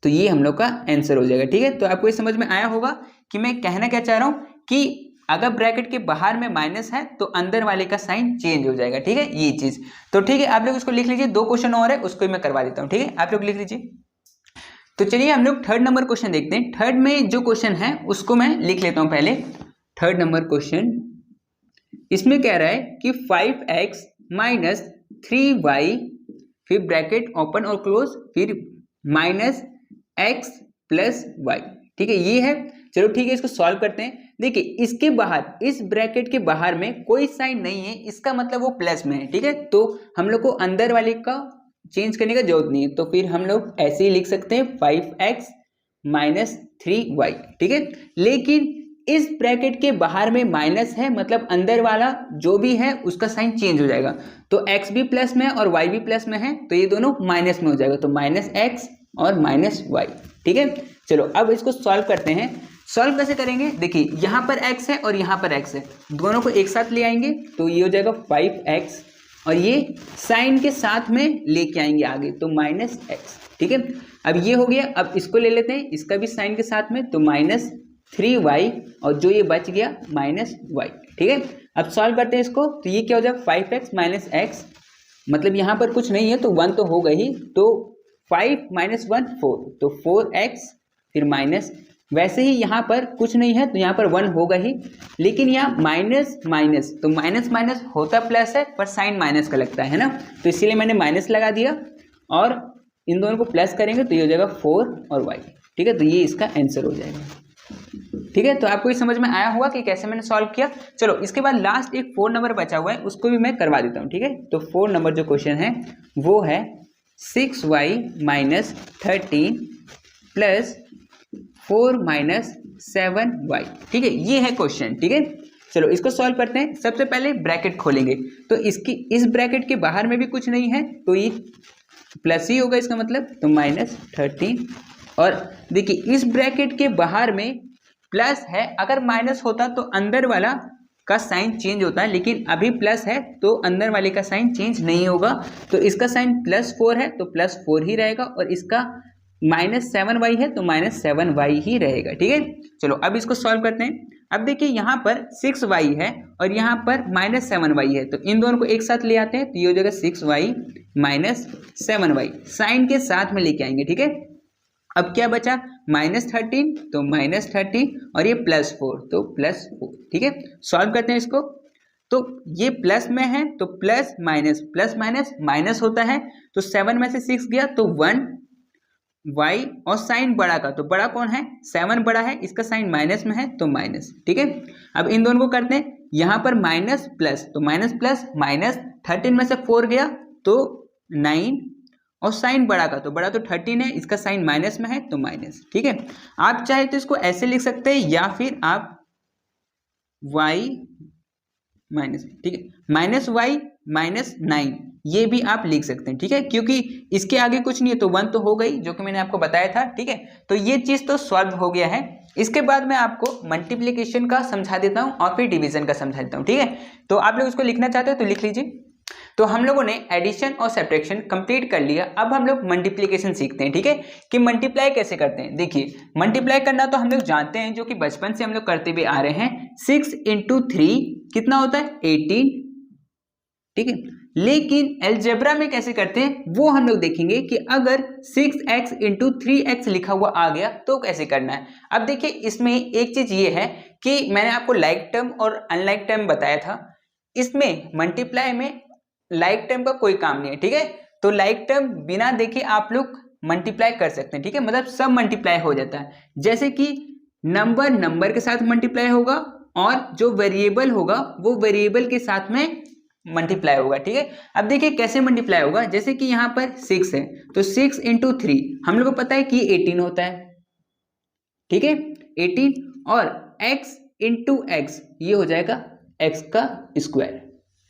तो ये हम लोग का आंसर हो जाएगा, ठीक है। तो आपको ये समझ में आया होगा कि मैं कहना क्या चाह रहा हूँ कि अगर ब्रैकेट के बाहर में माइनस है तो अंदर वाले का साइन चेंज हो जाएगा, ठीक है, ये चीज। तो ठीक है, आप लोग उसको लिख लीजिए। 2 क्वेश्चन और है, उसको मैं करवा देता हूँ, ठीक है, आप लोग लिख लीजिए। तो चलिए हम लोग 3rd नंबर क्वेश्चन देखते हैं। 3rd में जो क्वेश्चन है उसको मैं लिख लेता हूँ पहले। 3rd नंबर क्वेश्चन, इसमें कह रहा है कि 5x माइनस 3y, फिर ब्रैकेट ओपन और क्लोज, फिर -x + y, ठीक है, ये है। चलो ठीक है, इसको सॉल्व करते हैं। देखिए इसके बाहर, इस ब्रैकेट के बाहर में कोई साइन नहीं है, इसका मतलब वो प्लस में है, ठीक है। तो हम लोग को अंदर वाले का चेंज करने का जरूरत नहीं है, तो फिर हम लोग ऐसे ही लिख सकते हैं 5x माइनस 3y, ठीक है। लेकिन इस ब्रैकेट के बाहर में माइनस है, मतलब अंदर वाला जो भी है उसका साइन चेंज हो जाएगा। तो x भी प्लस में और y भी प्लस में है, तो ये दोनों माइनस में हो जाएगा, तो -x और -y, ठीक है। चलो अब इसको सॉल्व करते हैं। सॉल्व कैसे करेंगे, देखिए यहाँ पर x है और यहाँ पर x है, दोनों को एक साथ ले आएंगे तो ये हो जाएगा 5x, और ये साइन के साथ में लेके आएंगे आगे, तो -x, ठीक है। अब ये हो गया। अब इसको ले लेते हैं, इसका भी साइन के साथ में, तो -3y, और जो ये बच गया -y, ठीक है। अब सॉल्व करते हैं इसको, तो ये क्या हो जाएगा 5x माइनस x, मतलब यहाँ पर कुछ नहीं है तो 1 तो होगा ही, तो 5 - 1 4, तो 4x, फिर माइनस, वैसे ही यहाँ पर कुछ नहीं है तो यहाँ पर 1 होगा ही, लेकिन यहाँ माइनस माइनस, तो माइनस माइनस होता प्लस है पर साइन माइनस का लगता है ना, तो इसीलिए मैंने माइनस लगा दिया, और इन दोनों को प्लस करेंगे तो ये हो जाएगा 4 और y, ठीक है। तो ये इसका आंसर हो जाएगा, ठीक है। तो आपको ये समझ में आया होगा कि कैसे मैंने सॉल्व किया। चलो इसके बाद लास्ट एक 4 नंबर बचा हुआ है, उसको भी मैं करवा देता हूँ, ठीक है। तो 4 नंबर जो क्वेश्चन है वो है 6y minus 13 plus 4 minus 7y, ठीक है, ये है क्वेश्चन, ठीक है। चलो इसको सॉल्व करते हैं। सबसे पहले ब्रैकेट खोलेंगे, तो इस ब्रैकेट के बाहर में भी कुछ नहीं है तो ये प्लस ही होगा इसका मतलब, तो -13, और देखिए इस ब्रैकेट के बाहर में प्लस है, अगर माइनस होता तो अंदर वाला का साइन चेंज होता है, लेकिन अभी प्लस है तो अंदर वाले का साइन चेंज नहीं होगा, तो इसका साइन +4 है तो +4 ही रहेगा, और इसका -7y है तो -7y ही रहेगा, ठीक है। चलो अब इसको सॉल्व करते हैं। अब देखिए यहाँ पर 6y है और यहाँ पर -7y है, तो इन दोनों को एक साथ ले आते हैं, तो ये हो जाएगा 6y माइनस 7y, साइन के साथ में लेके आएंगे, ठीक है। अब क्या बचा -13, तो -13, और ये +4 तो +4, ठीक है। सॉल्व करते हैं इसको, तो ये प्लस में है तो प्लस माइनस माइनस होता है, तो 7 में से 6 गया तो 1 y, और साइन बड़ा का, तो बड़ा कौन है 7 बड़ा है, इसका साइन माइनस में है तो माइनस, ठीक है। अब इन दोनों को करते हैं, यहाँ पर माइनस प्लस, तो माइनस प्लस माइनस, 13 में से 4 गया तो 9, और साइन बड़ा का, तो बड़ा तो 13 है, इसका साइन माइनस में है तो माइनस, ठीक है। आप चाहे तो इसको ऐसे लिख सकते हैं, या फिर आप y माइनस, ठीक है, -y माइनस 9, ये भी आप लिख सकते हैं, ठीक है, क्योंकि इसके आगे कुछ नहीं है तो 1 तो हो गई, जो कि मैंने आपको बताया था, ठीक है। तो ये चीज तो सॉल्व हो गया है। इसके बाद मैं आपको मल्टीप्लिकेशन का समझा देता हूं और फिर डिवीजन का समझा देता हूं, ठीक है। तो आप लोग इसको लिखना चाहते हो तो लिख लीजिए। तो हम लोगों ने एडिशन और सब्ट्रैक्शन कंप्लीट कर लिया, अब हम लोग मल्टीप्लिकेशन सीखते हैं, ठीक है, कि मल्टीप्लाई कैसे करते हैं। देखिए मल्टीप्लाई करना तो हम लोग जानते हैं, जो कि बचपन से हम लोग करते हुए आ रहे हैं। 6 × 3 कितना होता है 18, ठीक है। लेकिन अलजेब्रा में कैसे करते हैं वो हम लोग देखेंगे, कि अगर 6x × 3x लिखा हुआ आ गया तो कैसे करना है। अब देखिए इसमें एक चीज ये है कि मैंने आपको लाइक टर्म और अनलाइक टर्म बताया था, इसमें मल्टीप्लाई में लाइक टर्म का कोई काम नहीं है, ठीक है। तो लाइक टर्म बिना देखे आप लोग मल्टीप्लाई कर सकते हैं, ठीक है, मतलब सब मल्टीप्लाई हो जाता है। जैसे कि नंबर के साथ मल्टीप्लाई होगा, और जो वेरिएबल होगा वो वेरिएबल के साथ में मल्टीप्लाई होगा, ठीक है। अब देखिए कैसे मल्टीप्लाई होगा, जैसे कि यहाँ पर 6 है तो 6 × 3 हम लोग को पता है कि 18 होता है, ठीक है, 18, और x × x ये हो जाएगा x का स्क्वायर,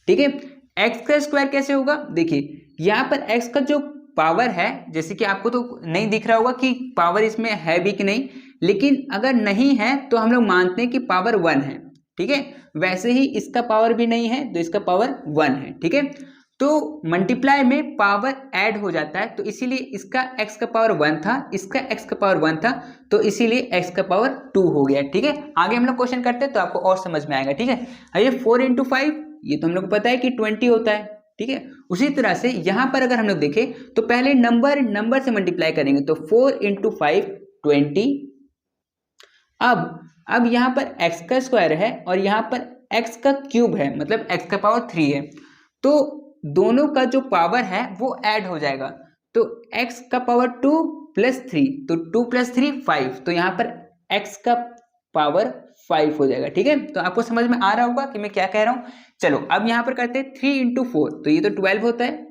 ठीक है। x का स्क्वायर कैसे होगा, देखिए यहाँ पर x का जो पावर है, जैसे कि आपको तो नहीं दिख रहा होगा कि पावर इसमें है भी कि नहीं, लेकिन अगर नहीं है तो हम लोग मानते हैं कि पावर 1 है, ठीक है। वैसे ही इसका पावर भी नहीं है तो इसका पावर 1 है, ठीक है। तो मल्टीप्लाई में पावर ऐड हो जाता है, तो इसीलिए इसका x का पावर 1 था, इसका x का पावर 1 था, तो इसीलिए x का पावर 2 हो गया, ठीक है। आगे हम लोग क्वेश्चन करते हैं तो आपको और समझ में आएगा, ठीक है। ये 4 × 5 ये तो हम लोग को पता है कि 20 होता है, ठीक है। उसी तरह से यहाँ पर अगर हम लोग देखें तो पहले नंबर से मल्टीप्लाई करेंगे, तो 4 × 5 20। अब यहाँ पर x का स्क्वायर है और यहाँ पर x का क्यूब है, मतलब x का पावर 3 है, तो दोनों का जो पावर है वो ऐड हो जाएगा। तो x का पावर 2 + 3, तो 2 + 3 5, तो यहाँ पर x का पावर 5 हो जाएगा, ठीक है। तो आपको समझ में आ रहा होगा कि मैं क्या कह रहा हूँ। चलो अब यहाँ पर करते हैं 3 × 4, तो ये तो 12 होता है,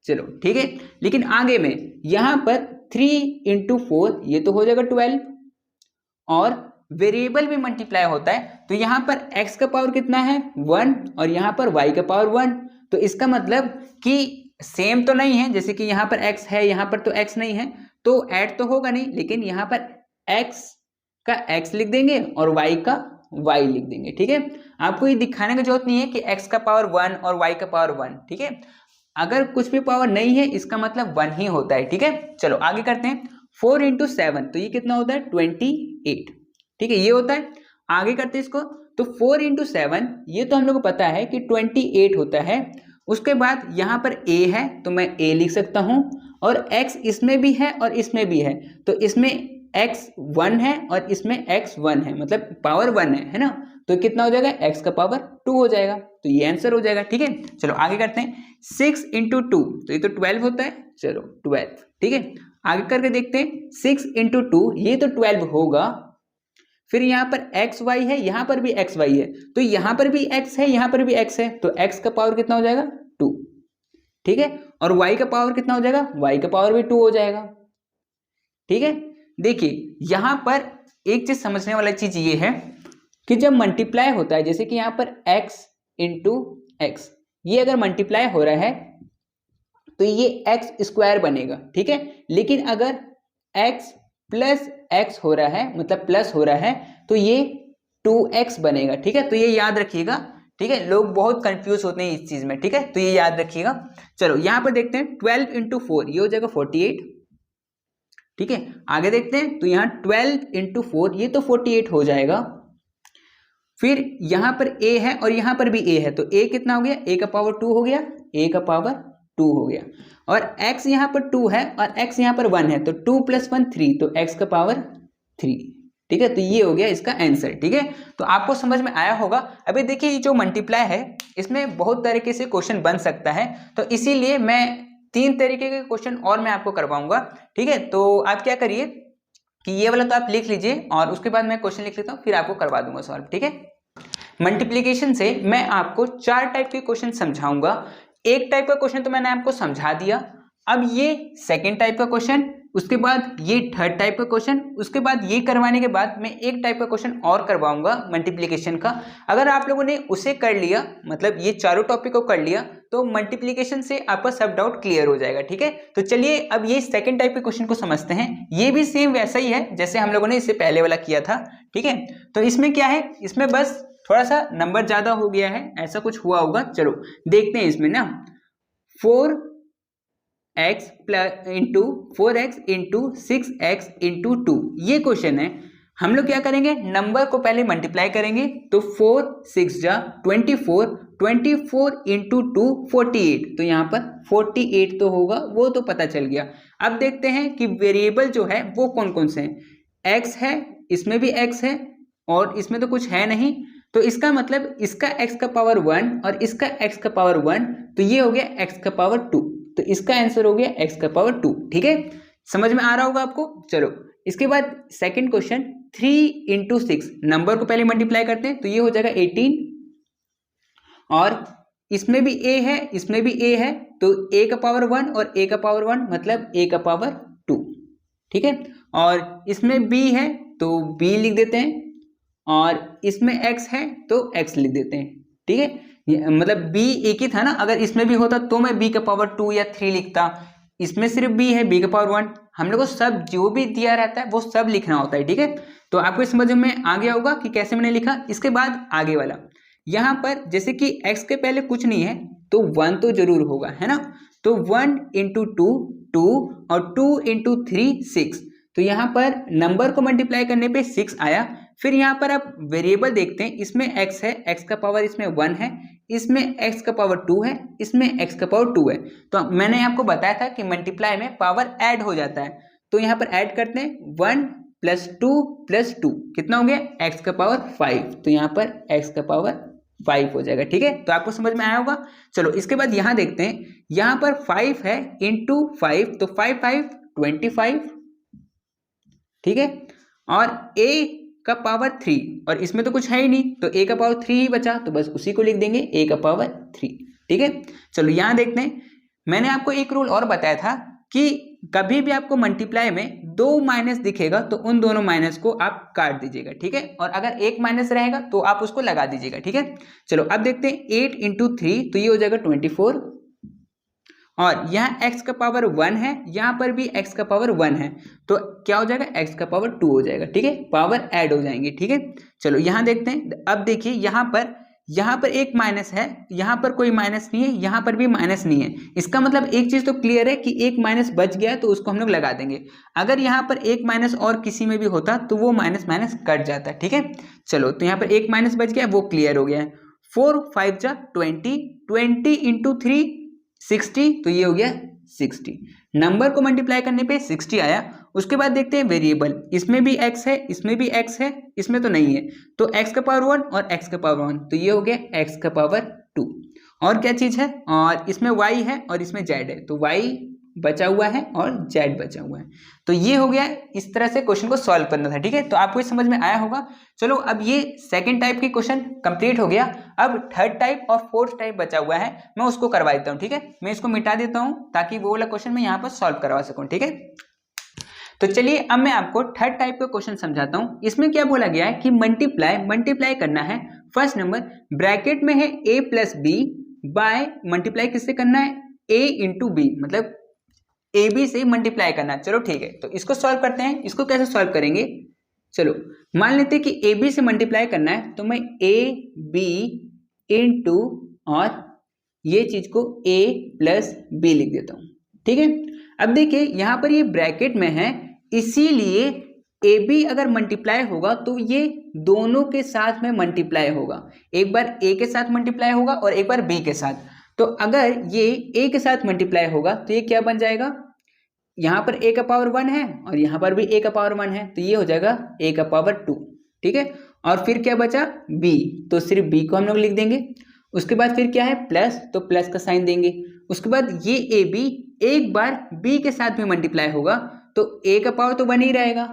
चलो ठीक है। लेकिन आगे में यहाँ पर 3 × 4 ये तो हो जाएगा 12, और वेरिएबल भी मल्टीप्लाई होता है, तो यहाँ पर x का पावर कितना है 1 और यहाँ पर y का पावर 1, तो इसका मतलब कि सेम तो नहीं है, जैसे कि यहाँ पर x है यहाँ पर तो x नहीं है, तो ऐड तो होगा नहीं, लेकिन यहाँ पर x का x लिख देंगे और y का y लिख देंगे, ठीक है। आपको ये दिखाने की जरूरत नहीं है कि x का पावर 1 और y का पावर 1, ठीक है। अगर कुछ भी पावर नहीं है इसका मतलब 1 ही होता है, ठीक है। चलो आगे करते हैं 4 × 7, तो ये कितना होता है 28, ठीक है, ये होता है। आगे करते हैं इसको, तो 4 × 7 ये तो हम लोग को पता है कि 28 होता है। उसके बाद यहाँ पर a है तो मैं a लिख सकता हूँ, और x इसमें भी है और इसमें भी है, तो इसमें x 1 है और इसमें x 1 है, मतलब पावर 1 है ना, तो कितना हो जाएगा x का पावर 2 हो जाएगा, तो ये आंसर हो जाएगा, ठीक है। चलो आगे करते हैं 6 × 2, तो ये तो 12 होता है, चलो 12, ठीक है। आगे करके देखते हैं 6 × 2 ये तो 12 होगा। फिर यहाँ पर एक्स वाई है, यहाँ पर भी एक्स वाई है, तो यहाँ पर भी x है यहाँ पर भी x है, तो x का पावर कितना हो जाएगा 2, ठीक है। और y का पावर कितना हो जाएगा, y का पावर भी 2 हो जाएगा, ठीक है। देखिए यहाँ पर एक चीज समझने वाला चीज ये है कि जब मल्टीप्लाई होता है, जैसे कि यहाँ पर x × x, ये अगर मल्टीप्लाई हो रहा है तो ये x² बनेगा, ठीक है। लेकिन अगर x + x हो रहा है, मतलब प्लस हो रहा है, तो ये 2x बनेगा, ठीक है। तो ये याद रखिएगा, ठीक है। लोग बहुत कंफ्यूज होते हैं इस चीज में, ठीक है, तो ये याद रखिएगा। चलो यहाँ पर देखते हैं 12 × 4 ये हो जाएगा 48, ठीक है। आगे देखते हैं तो यहाँ 12 × 4 ये तो 48 हो जाएगा। फिर यहाँ पर a है और यहाँ पर भी a है, तो a कितना हो गया, a का पावर 2 हो गया, a का पावर 2 हो गया, और x यहाँ पर 2 है और x यहाँ पर 1 है, तो 2 + 1 3, तो x का पावर 3, ठीक है। तो ये हो गया इसका आंसर, ठीक है। तो आपको समझ में आया होगा। अभी देखिए ये जो मल्टीप्लाई है इसमें बहुत तरीके से क्वेश्चन बन सकता है, तो इसीलिए मैं 3 तरीके के क्वेश्चन और मैं आपको करवाऊंगा, ठीक है। तो आप क्या करिए कि ये वाला तो आप लिख लीजिए और उसके बाद मैं क्वेश्चन लिख लेता हूँ, फिर आपको करवा दूंगा सॉल्व, ठीक है। मल्टीप्लिकेशन से मैं आपको 4 टाइप के क्वेश्चन समझाऊंगा। एक टाइप का क्वेश्चन तो मैंने आपको समझा दिया, अब ये सेकेंड टाइप का क्वेश्चन, उसके बाद ये थर्ड टाइप का क्वेश्चन, उसके बाद ये करवाने के बाद मैं एक टाइप का क्वेश्चन और करवाऊंगा मल्टीप्लिकेशन का। अगर आप लोगों ने उसे कर लिया, मतलब ये चारों टॉपिक को कर लिया, तो मल्टीप्लिकेशन से आपका सब डाउट क्लियर हो जाएगा, ठीक है। तो चलिए अब ये सेकंड टाइप के क्वेश्चन को समझते हैं। ये भी सेम वैसा ही है जैसे हम लोगों ने इससे पहले वाला किया था, ठीक है। तो इसमें क्या है, इसमें बस थोड़ा सा नंबर ज्यादा हो गया है, ऐसा कुछ हुआ होगा। चलो देखते हैं इसमें ना, 4x × 6x × 2 ये क्वेश्चन है। हम लोग क्या करेंगे, नंबर को पहले मल्टीप्लाई करेंगे, तो 4 6 जा 24, 24 × 2 48, तो यहाँ पर 48 तो होगा, वो तो पता चल गया। अब देखते हैं कि वेरिएबल जो है वो कौन कौन से हैं। x है, इसमें भी x है और इसमें तो कुछ है नहीं, तो इसका मतलब इसका x का पावर 1 और इसका x का पावर 1, तो ये हो गया x का पावर 2, तो इसका आंसर हो गया x का पावर 2, ठीक है। समझ में आ रहा होगा आपको। चलो इसके बाद सेकंड क्वेश्चन 3 × 6, नंबर को पहले मल्टीप्लाई करते हैं, तो ये हो जाएगा 18, और इसमें भी a है इसमें भी a है, तो a का पावर 1 और a का पावर 1 मतलब a का पावर 2, ठीक है। और इसमें b है तो b लिख देते हैं, और इसमें x है तो x लिख देते हैं, ठीक है। मतलब b एक ही था ना, अगर इसमें भी होता तो मैं b का पावर 2 या 3 लिखता, इसमें सिर्फ b है, b का पावर 1। हम लोग को सब जो भी दिया रहता है वो सब लिखना होता है, ठीक है। तो आपको समझ में आ गया होगा कि कैसे मैंने लिखा। इसके बाद आगे वाला, यहाँ पर जैसे कि x के पहले कुछ नहीं है तो 1 तो जरूर होगा, है ना। तो 1 इंटू 2 2 और 2 इंटू 3 6। तो यहाँ पर नंबर को मल्टीप्लाई करने पे 6 आया। फिर यहाँ पर आप वेरिएबल देखते हैं, इसमें x है, x का पावर इसमें 1 है, इसमें x का पावर 2 है, इसमें x का पावर 2 है। तो मैंने आपको बताया था कि मल्टीप्लाई में पावर ऐड हो जाता है। तो यहाँ पर ऐड करते हैं 1 प्लस 2 प्लस 2 कितना हो गया, x का पावर 5। तो यहाँ पर x का पावर 5 हो जाएगा, ठीक है। तो आपको समझ में आया होगा। चलो इसके बाद यहाँ देखते हैं, यहाँ पर 5 है इंटू 5, तो 5 5 25, ठीक है। और a का पावर 3, और इसमें तो कुछ है ही नहीं, तो a का पावर 3 ही बचा, तो बस उसी को लिख देंगे a का पावर 3, ठीक है। चलो यहाँ देखते हैं, मैंने आपको एक रूल और बताया था कि कभी भी आपको मल्टीप्लाई में 2 माइनस दिखेगा तो उन दोनों माइनस को आप काट दीजिएगा, ठीक है। और अगर एक माइनस रहेगा तो आप उसको लगा दीजिएगा, ठीक है। चलो अब देखते हैं 8 इंटू 3, तो ये हो जाएगा 24। और यहाँ x का पावर 1 है, यहाँ पर भी x का पावर 1 है, तो क्या हो जाएगा, x का पावर 2 हो जाएगा, ठीक है। पावर ऐड हो जाएंगे, ठीक है। चलो यहाँ देखते हैं, अब देखिए यहाँ पर एक माइनस है, यहाँ पर कोई माइनस नहीं है, यहाँ पर भी माइनस नहीं है। इसका मतलब एक चीज तो क्लियर है कि एक माइनस बच गया तो उसको हम लोग लगा देंगे। अगर यहाँ पर एक माइनस और किसी में भी होता तो वो माइनस माइनस कट जाता, ठीक है। चलो तो यहाँ पर एक माइनस बच गया, वो क्लियर हो गया है। 4 5 जा 20, 20 इंटू 3 60, तो ये हो गया 60। नंबर को मल्टीप्लाई करने पे 60 आया। उसके बाद देखते हैं वेरिएबल, इसमें भी x है, इसमें भी x है, इसमें तो नहीं है, तो x का पावर 1 और x का पावर 1, तो ये हो गया x का पावर 2। और क्या चीज है, और इसमें y है और इसमें z है, तो y बचा हुआ है और z बचा हुआ है। तो ये हो गया, इस तरह से क्वेश्चन को सॉल्व करना था, ठीक है। तो आपको समझ में आया होगा। चलो अब ये सेकंड टाइप की क्वेश्चन कंप्लीट हो गया। अब थर्ड टाइप और फोर्थ टाइप बचा हुआ है, मैं उसको करवा देता हूँ, ठीक है। मैं इसको मिटा देता हूँ ताकि वो वाला क्वेश्चन मैं यहाँ पर सॉल्व करवा सकूँ, ठीक है। तो चलिए अब मैं आपको थर्ड टाइप का क्वेश्चन समझाता हूँ। इसमें क्या बोला गया है कि मल्टीप्लाई करना है। फर्स्ट नंबर ब्रैकेट में है a plus b by, multiply किससे करना है, a इंटू बी, मतलब ए बी से मल्टीप्लाई करना है। चलो ठीक है, तो इसको सॉल्व करते हैं। इसको कैसे सॉल्व करेंगे, चलो मान लेते हैं कि ए बी से मल्टीप्लाई करना है, तो मैं ए बी इंटू और ये चीज को a प्लस बी लिख देता हूँ, ठीक है। अब देखिए यहाँ पर ये ब्रैकेट में है, इसीलिए ए बी अगर मल्टीप्लाई होगा तो ये दोनों के साथ में मल्टीप्लाई होगा। एक बार a के साथ मल्टीप्लाई होगा और एक बार b के साथ। तो अगर ये a के साथ मल्टीप्लाई होगा तो ये क्या बन जाएगा, यहाँ पर a का पावर 1 है और यहाँ पर भी a का पावर 1 है, तो ये हो जाएगा a का पावर 2, ठीक है। और फिर क्या बचा b, तो सिर्फ b को हम लोग लिख देंगे। उसके बाद फिर क्या है, प्लस, तो प्लस का साइन देंगे। उसके बाद ये ए बी एक बार b के साथ में मल्टीप्लाई होगा तो a का पावर तो 1 ही रहेगा,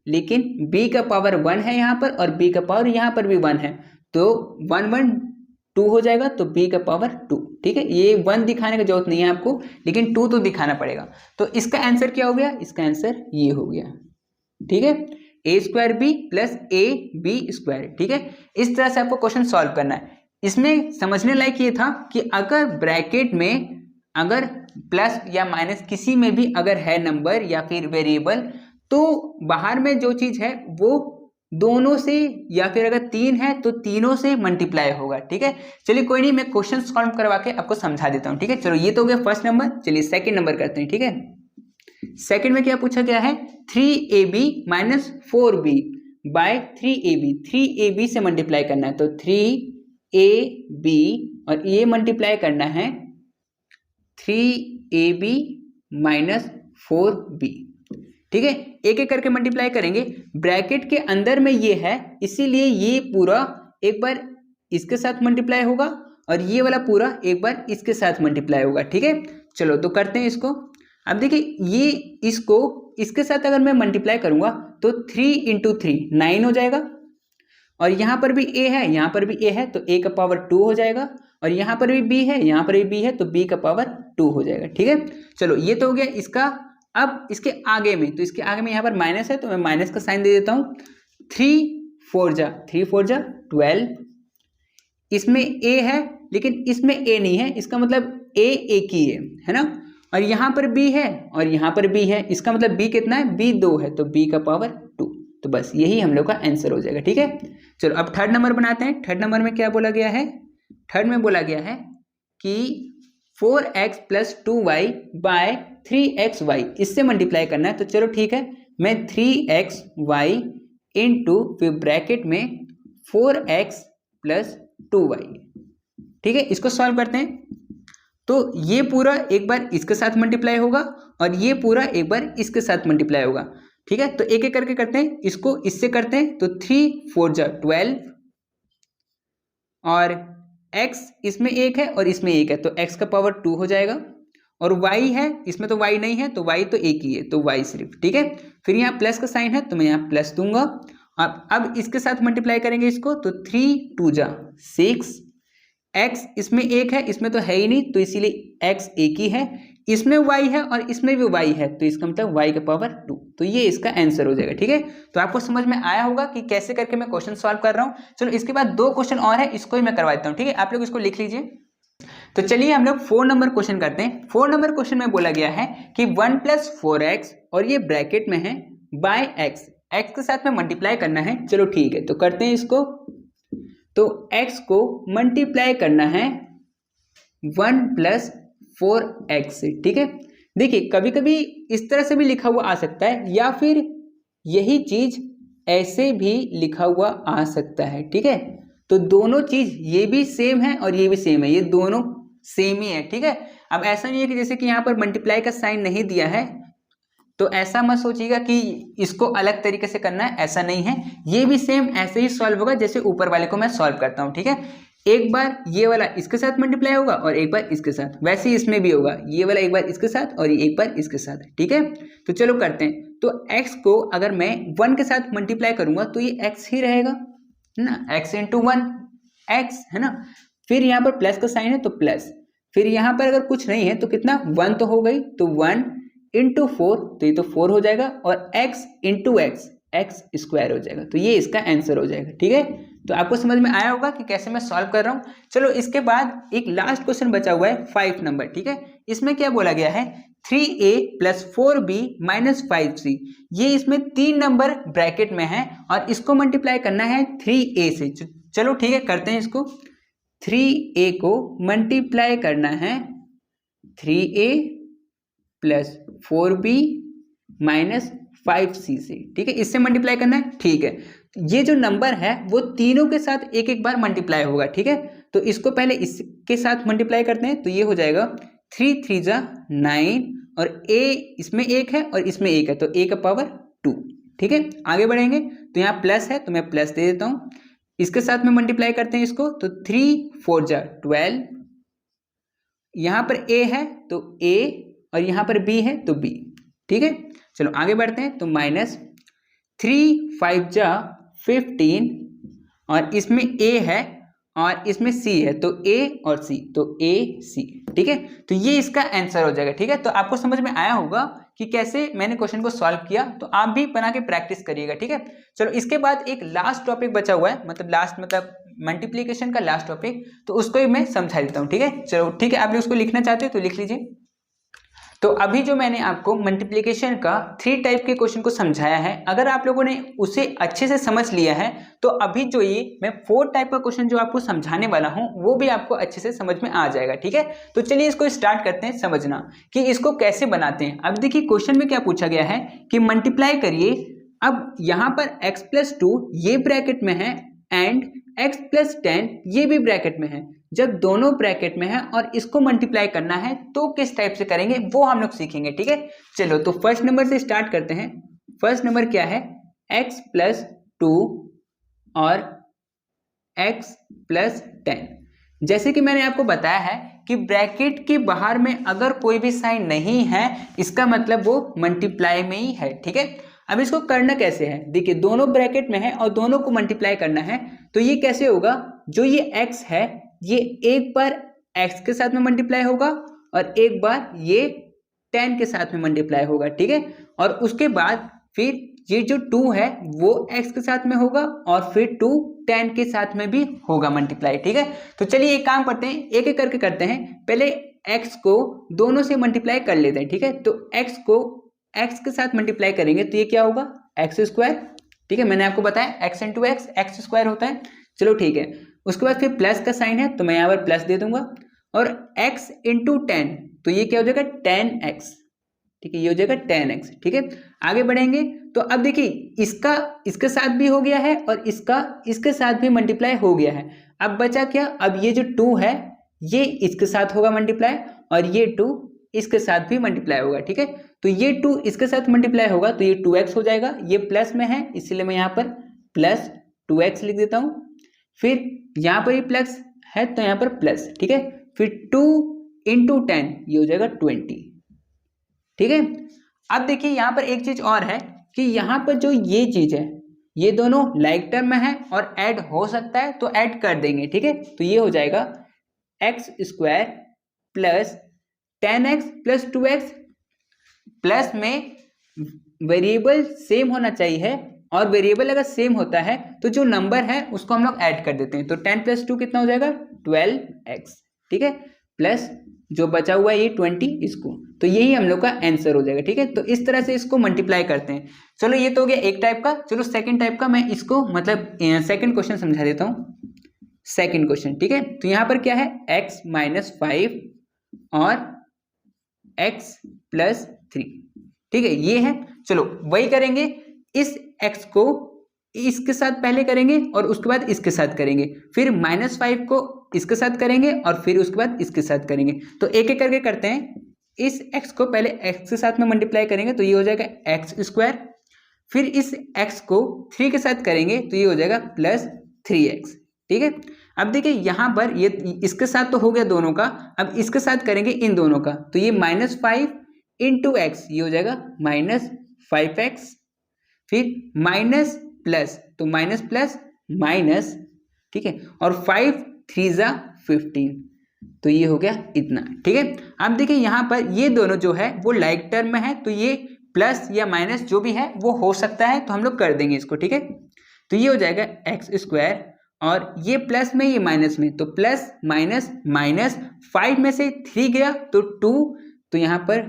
लेकिन b का पावर 1 है यहाँ पर और b का पावर यहाँ पर भी 1 है, तो 1 1 2 हो जाएगा, तो b का पावर 2, ठीक है। ये 1 दिखाने की जरूरत नहीं है आपको, लेकिन 2 तो दिखाना पड़ेगा। तो इसका आंसर क्या हो गया, इसका आंसर ये हो गया, ठीक है, a square b plus a b square, ठीक है। इस तरह से आपको क्वेश्चन सॉल्व करना है। इसमें समझने लायक ये था कि अगर ब्रैकेट में अगर प्लस या माइनस किसी में भी अगर है नंबर या फिर वेरिएबल, तो बाहर में जो चीज है वो दोनों से, या फिर अगर 3 है तो तीनों से मल्टीप्लाई होगा, ठीक है। चलिए कोई नहीं, मैं क्वेश्चन सॉल्व करवा के आपको समझा देता हूँ, ठीक है। चलो ये तो हो गया फर्स्ट नंबर। चलिए सेकंड नंबर करते हैं, ठीक है। सेकंड में क्या पूछा गया है, 3ab minus 4b bye 3ab, 3ab से मल्टीप्लाई करना है, तो 3ab और ये मल्टीप्लाई करना है 3ab माइनस 4b, ठीक है। एक एक करके मल्टीप्लाई करेंगे। ब्रैकेट के अंदर में ये है, इसीलिए ये पूरा एक बार इसके साथ मल्टीप्लाई होगा और ये वाला पूरा एक बार इसके साथ मल्टीप्लाई होगा, ठीक है। चलो तो करते हैं इसको। अब देखिए ये इसको इसके साथ अगर मैं मल्टीप्लाई करूंगा तो 3 इंटू 3 9 हो जाएगा, और यहाँ पर भी a है, यहाँ पर भी a है, तो a का पावर 2 हो जाएगा, और यहाँ पर भी b है, यहाँ पर भी b है, तो b का पावर 2 हो जाएगा, ठीक है। चलो ये तो हो गया इसका। अब इसके आगे में, तो इसके आगे में यहाँ पर माइनस है, तो मैं माइनस का साइन दे देता हूँ। 3 4 जा 12, इसमें a है लेकिन इसमें a नहीं है, इसका मतलब a एक ही है ना। और यहाँ पर b है और यहाँ पर b है, इसका मतलब b कितना है, b 2 है, तो b का पावर 2। तो बस यही हम लोग का आंसर हो जाएगा। ठीक है, चलो अब थर्ड नंबर बनाते हैं। थर्ड नंबर में क्या बोला गया है, थर्ड में बोला गया है कि 4x + 2y बाय 3xy इससे मल्टीप्लाई करना है। तो चलो ठीक है, मैं 3xy इंटू फिर ब्रैकेट में 4x + 2y, ठीक है, इसको सॉल्व करते हैं। तो ये पूरा एक बार इसके साथ मल्टीप्लाई होगा और ये पूरा एक बार इसके साथ मल्टीप्लाई होगा। ठीक है, तो एक एक करके करते हैं, इसको इससे करते हैं तो 3 4 जा 12 और x इसमें एक है और इसमें एक है तो x का पावर 2 हो जाएगा, और y है, इसमें तो y नहीं है तो y तो एक ही है तो y सिर्फ। ठीक है, फिर यहाँ प्लस का साइन है तो मैं यहाँ प्लस दूंगा। अब इसके साथ मल्टीप्लाई करेंगे इसको तो 3 2 जा 6, x इसमें एक है, इसमें तो है ही नहीं तो इसीलिए x एक ही है, इसमें y है और इसमें भी y है तो इसका मतलब y का पावर 2। तो ये इसका आंसर हो जाएगा। ठीक है, तो आपको समझ में आया होगा कि कैसे करके मैं क्वेश्चन सॉल्व कर रहा हूँ। चलो इसके बाद 2 क्वेश्चन और है, इसको ही मैं करवा देता हूँ। ठीक है, आप लोग इसको लिख लीजिए। तो चलिए हम लोग 4 नंबर क्वेश्चन करते हैं। 4 नंबर क्वेश्चन में बोला गया है कि 1 + 4x और ये ब्रैकेट में है बाय x के साथ में मल्टीप्लाई करना है। चलो ठीक है, तो करते हैं इसको। तो x को मल्टीप्लाई करना है 1 + 4x से। ठीक है, देखिए कभी कभी इस तरह से भी लिखा हुआ आ सकता है या फिर यही चीज ऐसे भी लिखा हुआ आ सकता है। ठीक है, तो दोनों चीज ये भी सेम है और ये भी सेम है, ये दोनों सेम ही है। ठीक है, अब ऐसा नहीं है कि जैसे कि यहाँ पर मल्टीप्लाई का साइन नहीं दिया है तो ऐसा मत सोचिएगा कि इसको अलग तरीके से करना है, ऐसा नहीं है, ये भी सेम ऐसे ही सॉल्व होगा जैसे ऊपर वाले को मैं सॉल्व करता हूँ। ठीक है, एक बार ये वाला इसके साथ मल्टीप्लाई होगा और एक बार इसके साथ, वैसे ही इसमें भी होगा, ये वाला एक बार इसके साथ और एक बार इसके साथ। ठीक है, तो चलो करते हैं। तो x को अगर मैं 1 के साथ मल्टीप्लाई करूंगा तो ये x ही रहेगा ना, x × 1 x है ना, फिर यहाँ पर प्लस का साइन है तो प्लस, फिर यहाँ पर अगर कुछ नहीं है तो कितना 1 तो हो गई, तो 1 × 4 तो ये तो 4 हो जाएगा और x × x स्क्वायर हो जाएगा। तो ये इसका आंसर हो जाएगा। ठीक है, तो आपको समझ में आया होगा कि कैसे मैं सॉल्व कर रहा हूँ। चलो इसके बाद एक लास्ट क्वेश्चन बचा हुआ है 5 नंबर। ठीक है, इसमें क्या बोला गया है 3a + 4b - 5c, ये इसमें 3 नंबर ब्रैकेट में है और इसको मल्टीप्लाई करना है 3a से। चलो ठीक है, करते हैं इसको। 3a को मल्टीप्लाई करना है 3a + 4b - 5c से। ठीक है, इससे मल्टीप्लाई करना है। ठीक है, ये जो नंबर है वो तीनों के साथ एक एक बार मल्टीप्लाई होगा। ठीक है, तो इसको पहले इसके साथ मल्टीप्लाई करते हैं तो ये हो जाएगा 3 3 जा 9 और a इसमें एक है और इसमें एक है तो a का पावर 2। ठीक है, आगे बढ़ेंगे तो यहाँ प्लस है तो मैं प्लस दे देता हूँ, इसके साथ में मल्टीप्लाई करते हैं इसको तो 3 4 जा 12, यहाँ पर a है तो a और यहाँ पर b है तो b। ठीक है, चलो आगे बढ़ते हैं तो -3 5 जा 15 और इसमें a है और इसमें c है तो a और c तो a c। ठीक है, तो ये इसका आंसर हो जाएगा। ठीक है, तो आपको समझ में आया होगा कि कैसे मैंने क्वेश्चन को सॉल्व किया, तो आप भी बना के प्रैक्टिस करिएगा। ठीक है, चलो इसके बाद एक लास्ट टॉपिक बचा हुआ है, मतलब मल्टीप्लिकेशन का लास्ट टॉपिक, तो उसको ही मैं समझा देता हूँ। ठीक है, चलो ठीक है, आप लोग उसको लिखना चाहते हो तो लिख लीजिए। तो अभी जो मैंने आपको मल्टीप्लिकेशन का 3 टाइप के क्वेश्चन को समझाया है, अगर आप लोगों ने उसे अच्छे से समझ लिया है तो अभी जो ये मैं 4 टाइप का क्वेश्चन जो आपको समझाने वाला हूं वो भी आपको अच्छे से समझ में आ जाएगा। ठीक है, तो चलिए इसको स्टार्ट करते हैं समझना कि इसको कैसे बनाते हैं। अब देखिए क्वेश्चन में क्या पूछा गया है कि मल्टीप्लाई करिए। अब यहाँ पर x + 2 ये ब्रैकेट में है एंड x + 10 ये भी ब्रैकेट में है। जब दोनों ब्रैकेट में है और इसको मल्टीप्लाई करना है तो किस टाइप से करेंगे वो हम लोग सीखेंगे। ठीक है, चलो तो फर्स्ट नंबर से स्टार्ट करते हैं। फर्स्ट नंबर क्या है, x + 2 और x + 10। जैसे कि मैंने आपको बताया है कि ब्रैकेट के बाहर में अगर कोई भी साइन नहीं है इसका मतलब वो मल्टीप्लाई में ही है। ठीक है, अब इसको करना कैसे है, देखिए दोनों ब्रैकेट में है और दोनों को मल्टीप्लाई करना है तो ये कैसे होगा, जो ये x है ये एक बार x के साथ में मल्टीप्लाई होगा और एक बार ये 10 के साथ में मल्टीप्लाई होगा। ठीक है, और उसके बाद फिर ये जो 2 है वो x के साथ में होगा और फिर 2 10 के साथ में भी होगा मल्टीप्लाई। ठीक है, तो चलिए एक काम करते हैं, एक एक करके करते हैं। पहले x को दोनों से मल्टीप्लाई कर लेते हैं, ठीक है। तो x को x के साथ मल्टीप्लाई करेंगे तो ये क्या होगा, एक्स स्क्वायर, ठीक है। मैंने आपको बताया x into x x square होता है। चलो ठीक है, उसके बाद फिर प्लस का साइन है तो मैं यहाँ पर प्लस दे दूंगा, और x इंटू 10 तो ये क्या हो जाएगा 10x, ठीक है, ये हो जाएगा 10x, ठीक है। आगे बढ़ेंगे तो अब देखिए इसका इसके साथ भी हो गया है और इसका इसके साथ भी मल्टीप्लाई हो गया है। अब बचा क्या, अब ये जो 2 है ये इसके साथ होगा मल्टीप्लाई, और ये 2 इसके साथ भी मल्टीप्लाई होगा, ठीक है। तो ये 2 इसके साथ मल्टीप्लाई होगा तो ये 2x हो जाएगा, ये प्लस में है इसलिए मैं यहाँ पर प्लस 2x लिख देता हूँ। फिर यहाँ पर ये प्लस है तो यहाँ पर प्लस, ठीक है। फिर 2 इंटू 10 ये हो जाएगा 20, ठीक है। अब देखिए यहाँ पर एक चीज और है कि यहाँ पर जो ये चीज है ये दोनों लाइक टर्म में है और ऐड हो सकता है तो ऐड कर देंगे, ठीक है। तो ये हो जाएगा x square plus 10x plus 2x, plus में वेरिएबल सेम होना चाहिए, और वेरिएबल अगर सेम होता है तो जो नंबर है उसको हम लोग ऐड कर देते हैं। तो 10 प्लस 2 कितना हो जाएगा 12x, ठीक है, प्लस जो बचा हुआ है ये 20 इसको, तो यही हम लोग का आंसर हो जाएगा, ठीक है। तो इस तरह से इसको मल्टीप्लाई करते हैं। चलो ये तो हो गया एक टाइप का। चलो सेकंड टाइप का मैं इसको मतलब सेकंड क्वेश्चन समझा देता हूँ। सेकंड क्वेश्चन, ठीक है। तो यहाँ पर क्या है x माइनस 5 और x प्लस 3, ठीक है, ये है। चलो वही करेंगे, इस x को इसके साथ पहले करेंगे और उसके बाद इसके साथ करेंगे, फिर -5 को इसके साथ करेंगे और फिर उसके बाद इसके साथ करेंगे। तो एक एक करके करते हैं। इस x को पहले x के साथ में मल्टीप्लाई करेंगे तो ये हो जाएगा एक्स स्क्वायर, फिर इस x को 3 के साथ करेंगे तो ये हो जाएगा प्लस 3x, ठीक है। अब देखिए यहाँ पर ये इसके साथ तो हो गया दोनों का, अब इसके साथ करेंगे इन दोनों का, तो ये -5 इंटू एक्स ये हो जाएगा -5x, फिर माइनस प्लस तो माइनस प्लस माइनस, ठीक है, और 5 3 15 तो ये हो गया इतना, ठीक है। अब देखिए यहाँ पर ये दोनों जो है वो लाइक टर्म में है तो ये प्लस या माइनस जो भी है वो हो सकता है, तो हम लोग कर देंगे इसको, ठीक है। तो ये हो जाएगा एक्स स्क्वायर और ये प्लस में ये माइनस में, तो प्लस माइनस माइनस 5 में से 3 गया तो 2, तो यहाँ पर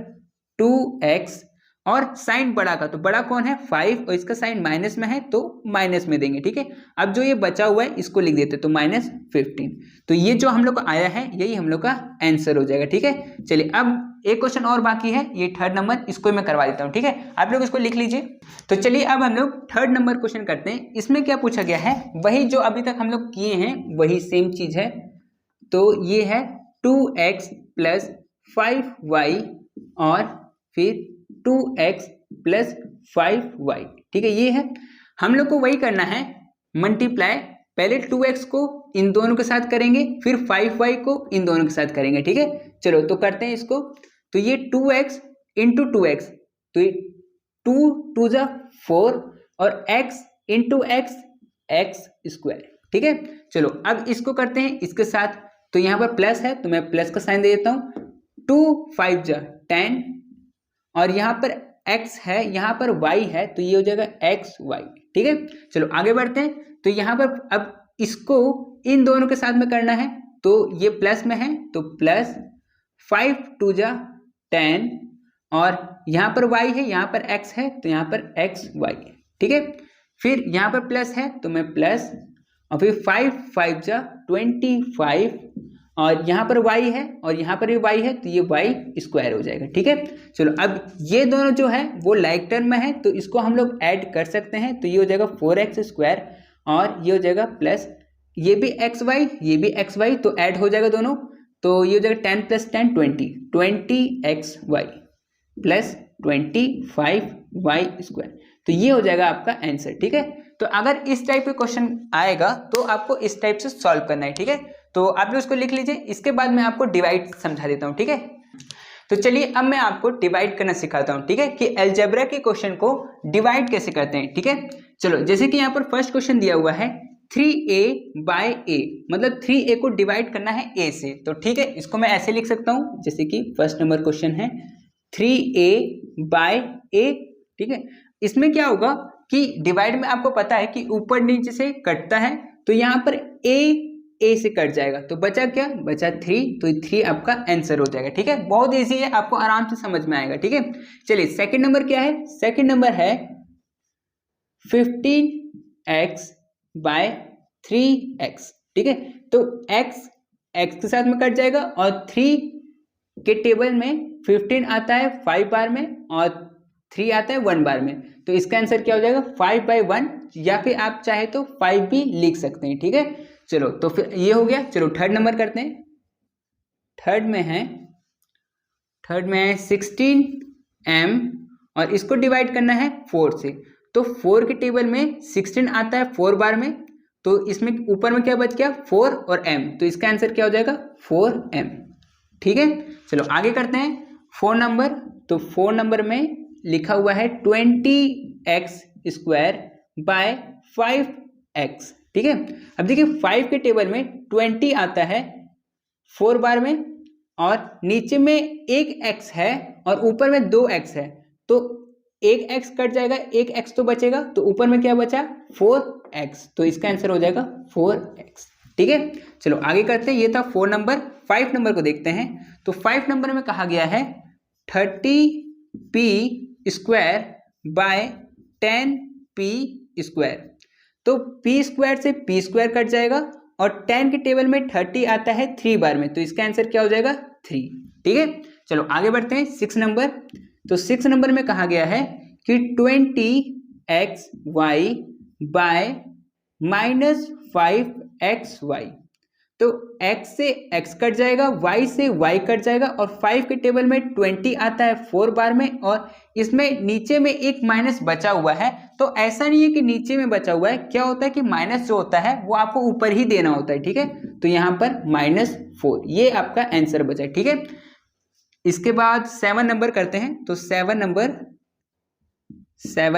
2x, और साइन बड़ा का तो बड़ा कौन है 5 और इसका साइन माइनस में है तो माइनस में देंगे, ठीक है। अब जो ये बचा हुआ है इसको लिख देते तो -15, तो ये जो हम लोग को आया है यही हम लोग का आंसर हो जाएगा, ठीक है। चलिए अब एक क्वेश्चन और बाकी है, ये 3rd नंबर, इसको मैं करवा देता हूँ, ठीक है। आप लोग इसको लिख लीजिए। तो चलिए अब हम लोग 3rd नंबर क्वेश्चन करते हैं। इसमें क्या पूछा गया है, वही जो अभी तक हम लोग किए हैं वही सेम चीज है। तो ये है 2x प्लस 5y और फिर 2x प्लस 5y, ठीक है, ये है। हम लोग को वही करना है मल्टीप्लाई, पहले 2x को इन दोनों के साथ करेंगे फिर 5y को इन दोनों के साथ करेंगे, ठीक है। चलो तो करते हैं इसको। तो ये 2x इंटू 2x, तो ये 2 2 जा 4 और x इंटू x स्क्वायर, ठीक है। चलो अब इसको करते हैं इसके साथ, तो यहाँ पर प्लस है तो मैं प्लस का साइन दे देता हूँ। 2 5 जा 10 और यहाँ पर x है यहाँ पर y है तो ये हो जाएगा xy, ठीक है। चलो आगे बढ़ते हैं। तो यहाँ पर अब इसको इन दोनों के साथ में करना है, तो ये प्लस में है तो प्लस 5 2 जा 10 और यहाँ पर y है यहाँ पर x है तो यहाँ पर xy, ठीक है। फिर यहाँ पर प्लस है तो मैं प्लस, और फिर 5 5 जा 25 और यहाँ पर y है और यहाँ पर भी y है तो ये y स्क्वायर हो जाएगा, ठीक है। चलो अब ये दोनों जो है वो लाइक टर्म में है तो इसको हम लोग ऐड कर सकते हैं, तो ये हो जाएगा 4x स्क्वायर और ये हो जाएगा प्लस ये भी xy ये भी xy, तो ऐड हो जाएगा दोनों, तो ये हो जाएगा 10 plus 10 20xy plus 25y square, तो ये हो जाएगा आपका आंसर, ठीक है। तो अगर इस टाइप के क्वेश्चन आएगा तो आपको इस टाइप से सॉल्व करना है, ठीक है। तो आप लोग इसको लिख लीजिए, इसके बाद मैं आपको डिवाइड समझा देता हूँ, ठीक है। तो चलिए अब मैं आपको डिवाइड करना सिखाता हूँ, ठीक है, कि अलजेब्रा के क्वेश्चन को डिवाइड कैसे करते हैं, ठीक है। चलो जैसे कि यहाँ पर फर्स्ट क्वेश्चन दिया हुआ है 3a बाय a, मतलब 3a को डिवाइड करना है a से, तो ठीक है इसको मैं ऐसे लिख सकता हूँ जैसे कि फर्स्ट नंबर क्वेश्चन है 3a बाय a, ठीक है। इसमें क्या होगा कि डिवाइड में आपको पता है कि ऊपर नीचे से कटता है, तो यहाँ पर a ए से कट जाएगा, तो बचा क्या, बचा 3, तो 3 आपका आंसर हो जाएगा। ठीक है, बहुत इजी है, आपको आराम से समझ में आएगा। ठीक है, चलिए सेकंड नंबर क्या है, सेकंड नंबर है 15x बाय 3x। ठीक है, तो x के साथ में कट जाएगा और 3 के टेबल में 15 आता है 5 बार में और 3 आता है 1 बार में, तो इसका आंसर क्या हो जाएगा 5/1, या फिर आप चाहे तो 5 भी लिख सकते हैं। ठीक है, चलो तो फिर ये हो गया। चलो थर्ड नंबर करते हैं। थर्ड में है 16m और इसको डिवाइड करना है 4 से, तो 4 के टेबल में 16 आता है 4 बार में, तो इसमें ऊपर में क्या बच गया 4 और m, तो इसका आंसर क्या हो जाएगा 4m। ठीक है, चलो आगे करते हैं 4 नंबर। तो 4 नंबर में लिखा हुआ है 20x² बाय 5x। ठीक है, अब देखिए 5 के टेबल में 20 आता है 4 बार में और नीचे में एक x है और ऊपर में 2x है, तो एक x कट जाएगा, एक x तो बचेगा, तो ऊपर में क्या बचा 4x, तो इसका आंसर हो जाएगा 4x। ठीक है, चलो आगे करते हैं, ये था 4 नंबर। 5 नंबर को देखते हैं। तो 5 नंबर में कहा गया है 30p² बाय 10p²। तो p² से p² कट जाएगा और 10 के टेबल में 30 आता है 3 बार में, तो इसका आंसर क्या हो जाएगा 3। ठीक है, चलो आगे बढ़ते हैं 6 नंबर। तो 6 नंबर में कहा गया है कि 20xy बाय -5xy। तो x से x कट जाएगा, y से y कट जाएगा और 5 के टेबल में 20 आता है 4 बार में और इसमें नीचे में एक माइनस बचा हुआ है। तो ऐसा नहीं है कि नीचे में बचा हुआ है, क्या होता है कि माइनस जो होता है वो आपको ऊपर ही देना होता है। ठीक है, तो यहाँ पर -4, ये आपका आंसर बचा है। ठीक है, इसके बाद 7 नंबर करते हैं। तो 7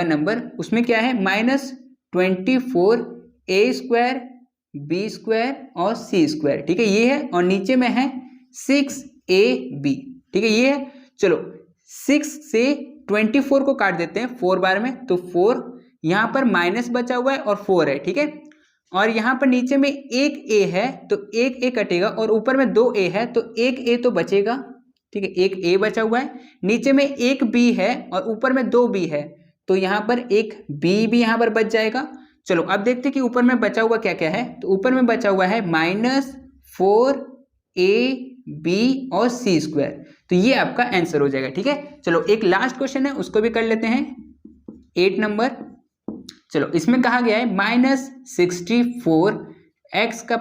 नंबर उसमें क्या है -24a² b² और c²। ठीक है, ये है और नीचे में है 6ab। ठीक है, ये है। चलो 6 से 24 को काट देते हैं 4 बार में, तो 4 यहाँ पर माइनस बचा हुआ है और 4 है। ठीक है, और यहाँ पर नीचे में एक a है तो एक a कटेगा और ऊपर में 2a है तो एक a तो बचेगा। ठीक है, एक a बचा हुआ है, नीचे में एक b है और ऊपर में 2b है, तो यहाँ पर एक b भी यहाँ पर बच जाएगा। चलो अब देखते हैं कि ऊपर में बचा हुआ क्या क्या है। तो ऊपर में बचा हुआ है -4ab और c², तो ये आपका आंसर हो जाएगा। ठीक है, चलो एक लास्ट क्वेश्चन है उसको भी कर लेते हैं 8 नंबर। चलो इसमें कहा गया है -64 x⁴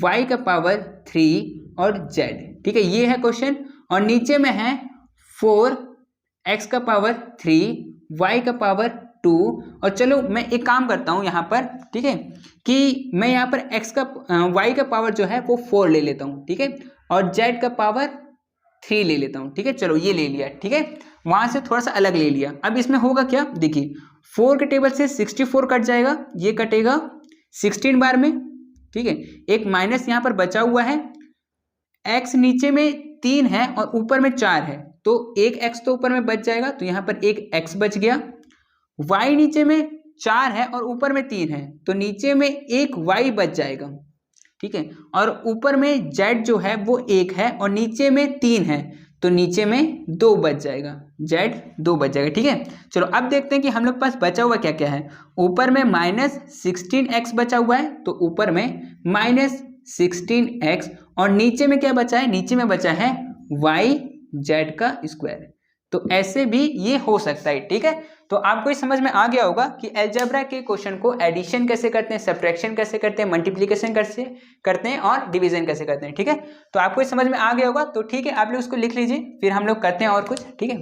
y⁴ 3 और z। ठीक है, ये है क्वेश्चन और नीचे में है 4 x⁴ y⁴ 2। और चलो मैं एक काम करता हूँ यहाँ पर, ठीक है, कि मैं यहाँ पर y का पावर जो है वो 4 ले लेता हूँ। ठीक है, और z का पावर 3 ले लेता हूँ। ठीक है, चलो ये ले लिया। ठीक है, वहाँ से थोड़ा सा अलग ले लिया। अब इसमें होगा क्या, देखिए 4 के टेबल से 64 कट जाएगा, ये कटेगा 16 बार में। ठीक है, एक माइनस यहाँ पर बचा हुआ है, x नीचे में 3 है और ऊपर में 4 है, तो एक x तो ऊपर में बच जाएगा, तो यहाँ पर एक x बच गया। y नीचे में 4 है और ऊपर में 3 है, तो नीचे में एक y बच जाएगा। ठीक है, और ऊपर में z जो है वो 1 है और नीचे में 3 है, तो नीचे में 2 बच जाएगा, z 2 बच जाएगा। ठीक है, चलो अब देखते हैं कि हम लोग पास बचा हुआ क्या क्या है। ऊपर में -16x बचा हुआ है, तो ऊपर में -16x और नीचे में क्या बचा है, नीचे में बचा है y²। तो ऐसे भी ये हो सकता है। ठीक है, तो आपको ये समझ में आ गया होगा कि अलजेब्रा के क्वेश्चन को एडिशन कैसे करते हैं, सब्ट्रैक्शन कैसे करते हैं, मल्टीप्लिकेशन कैसे करते हैं और डिवीजन कैसे करते हैं। ठीक है, तो आपको ये समझ में आ गया होगा। तो ठीक है, आप लोग उसको लिख लीजिए, फिर हम लोग करते हैं और कुछ। ठीक है।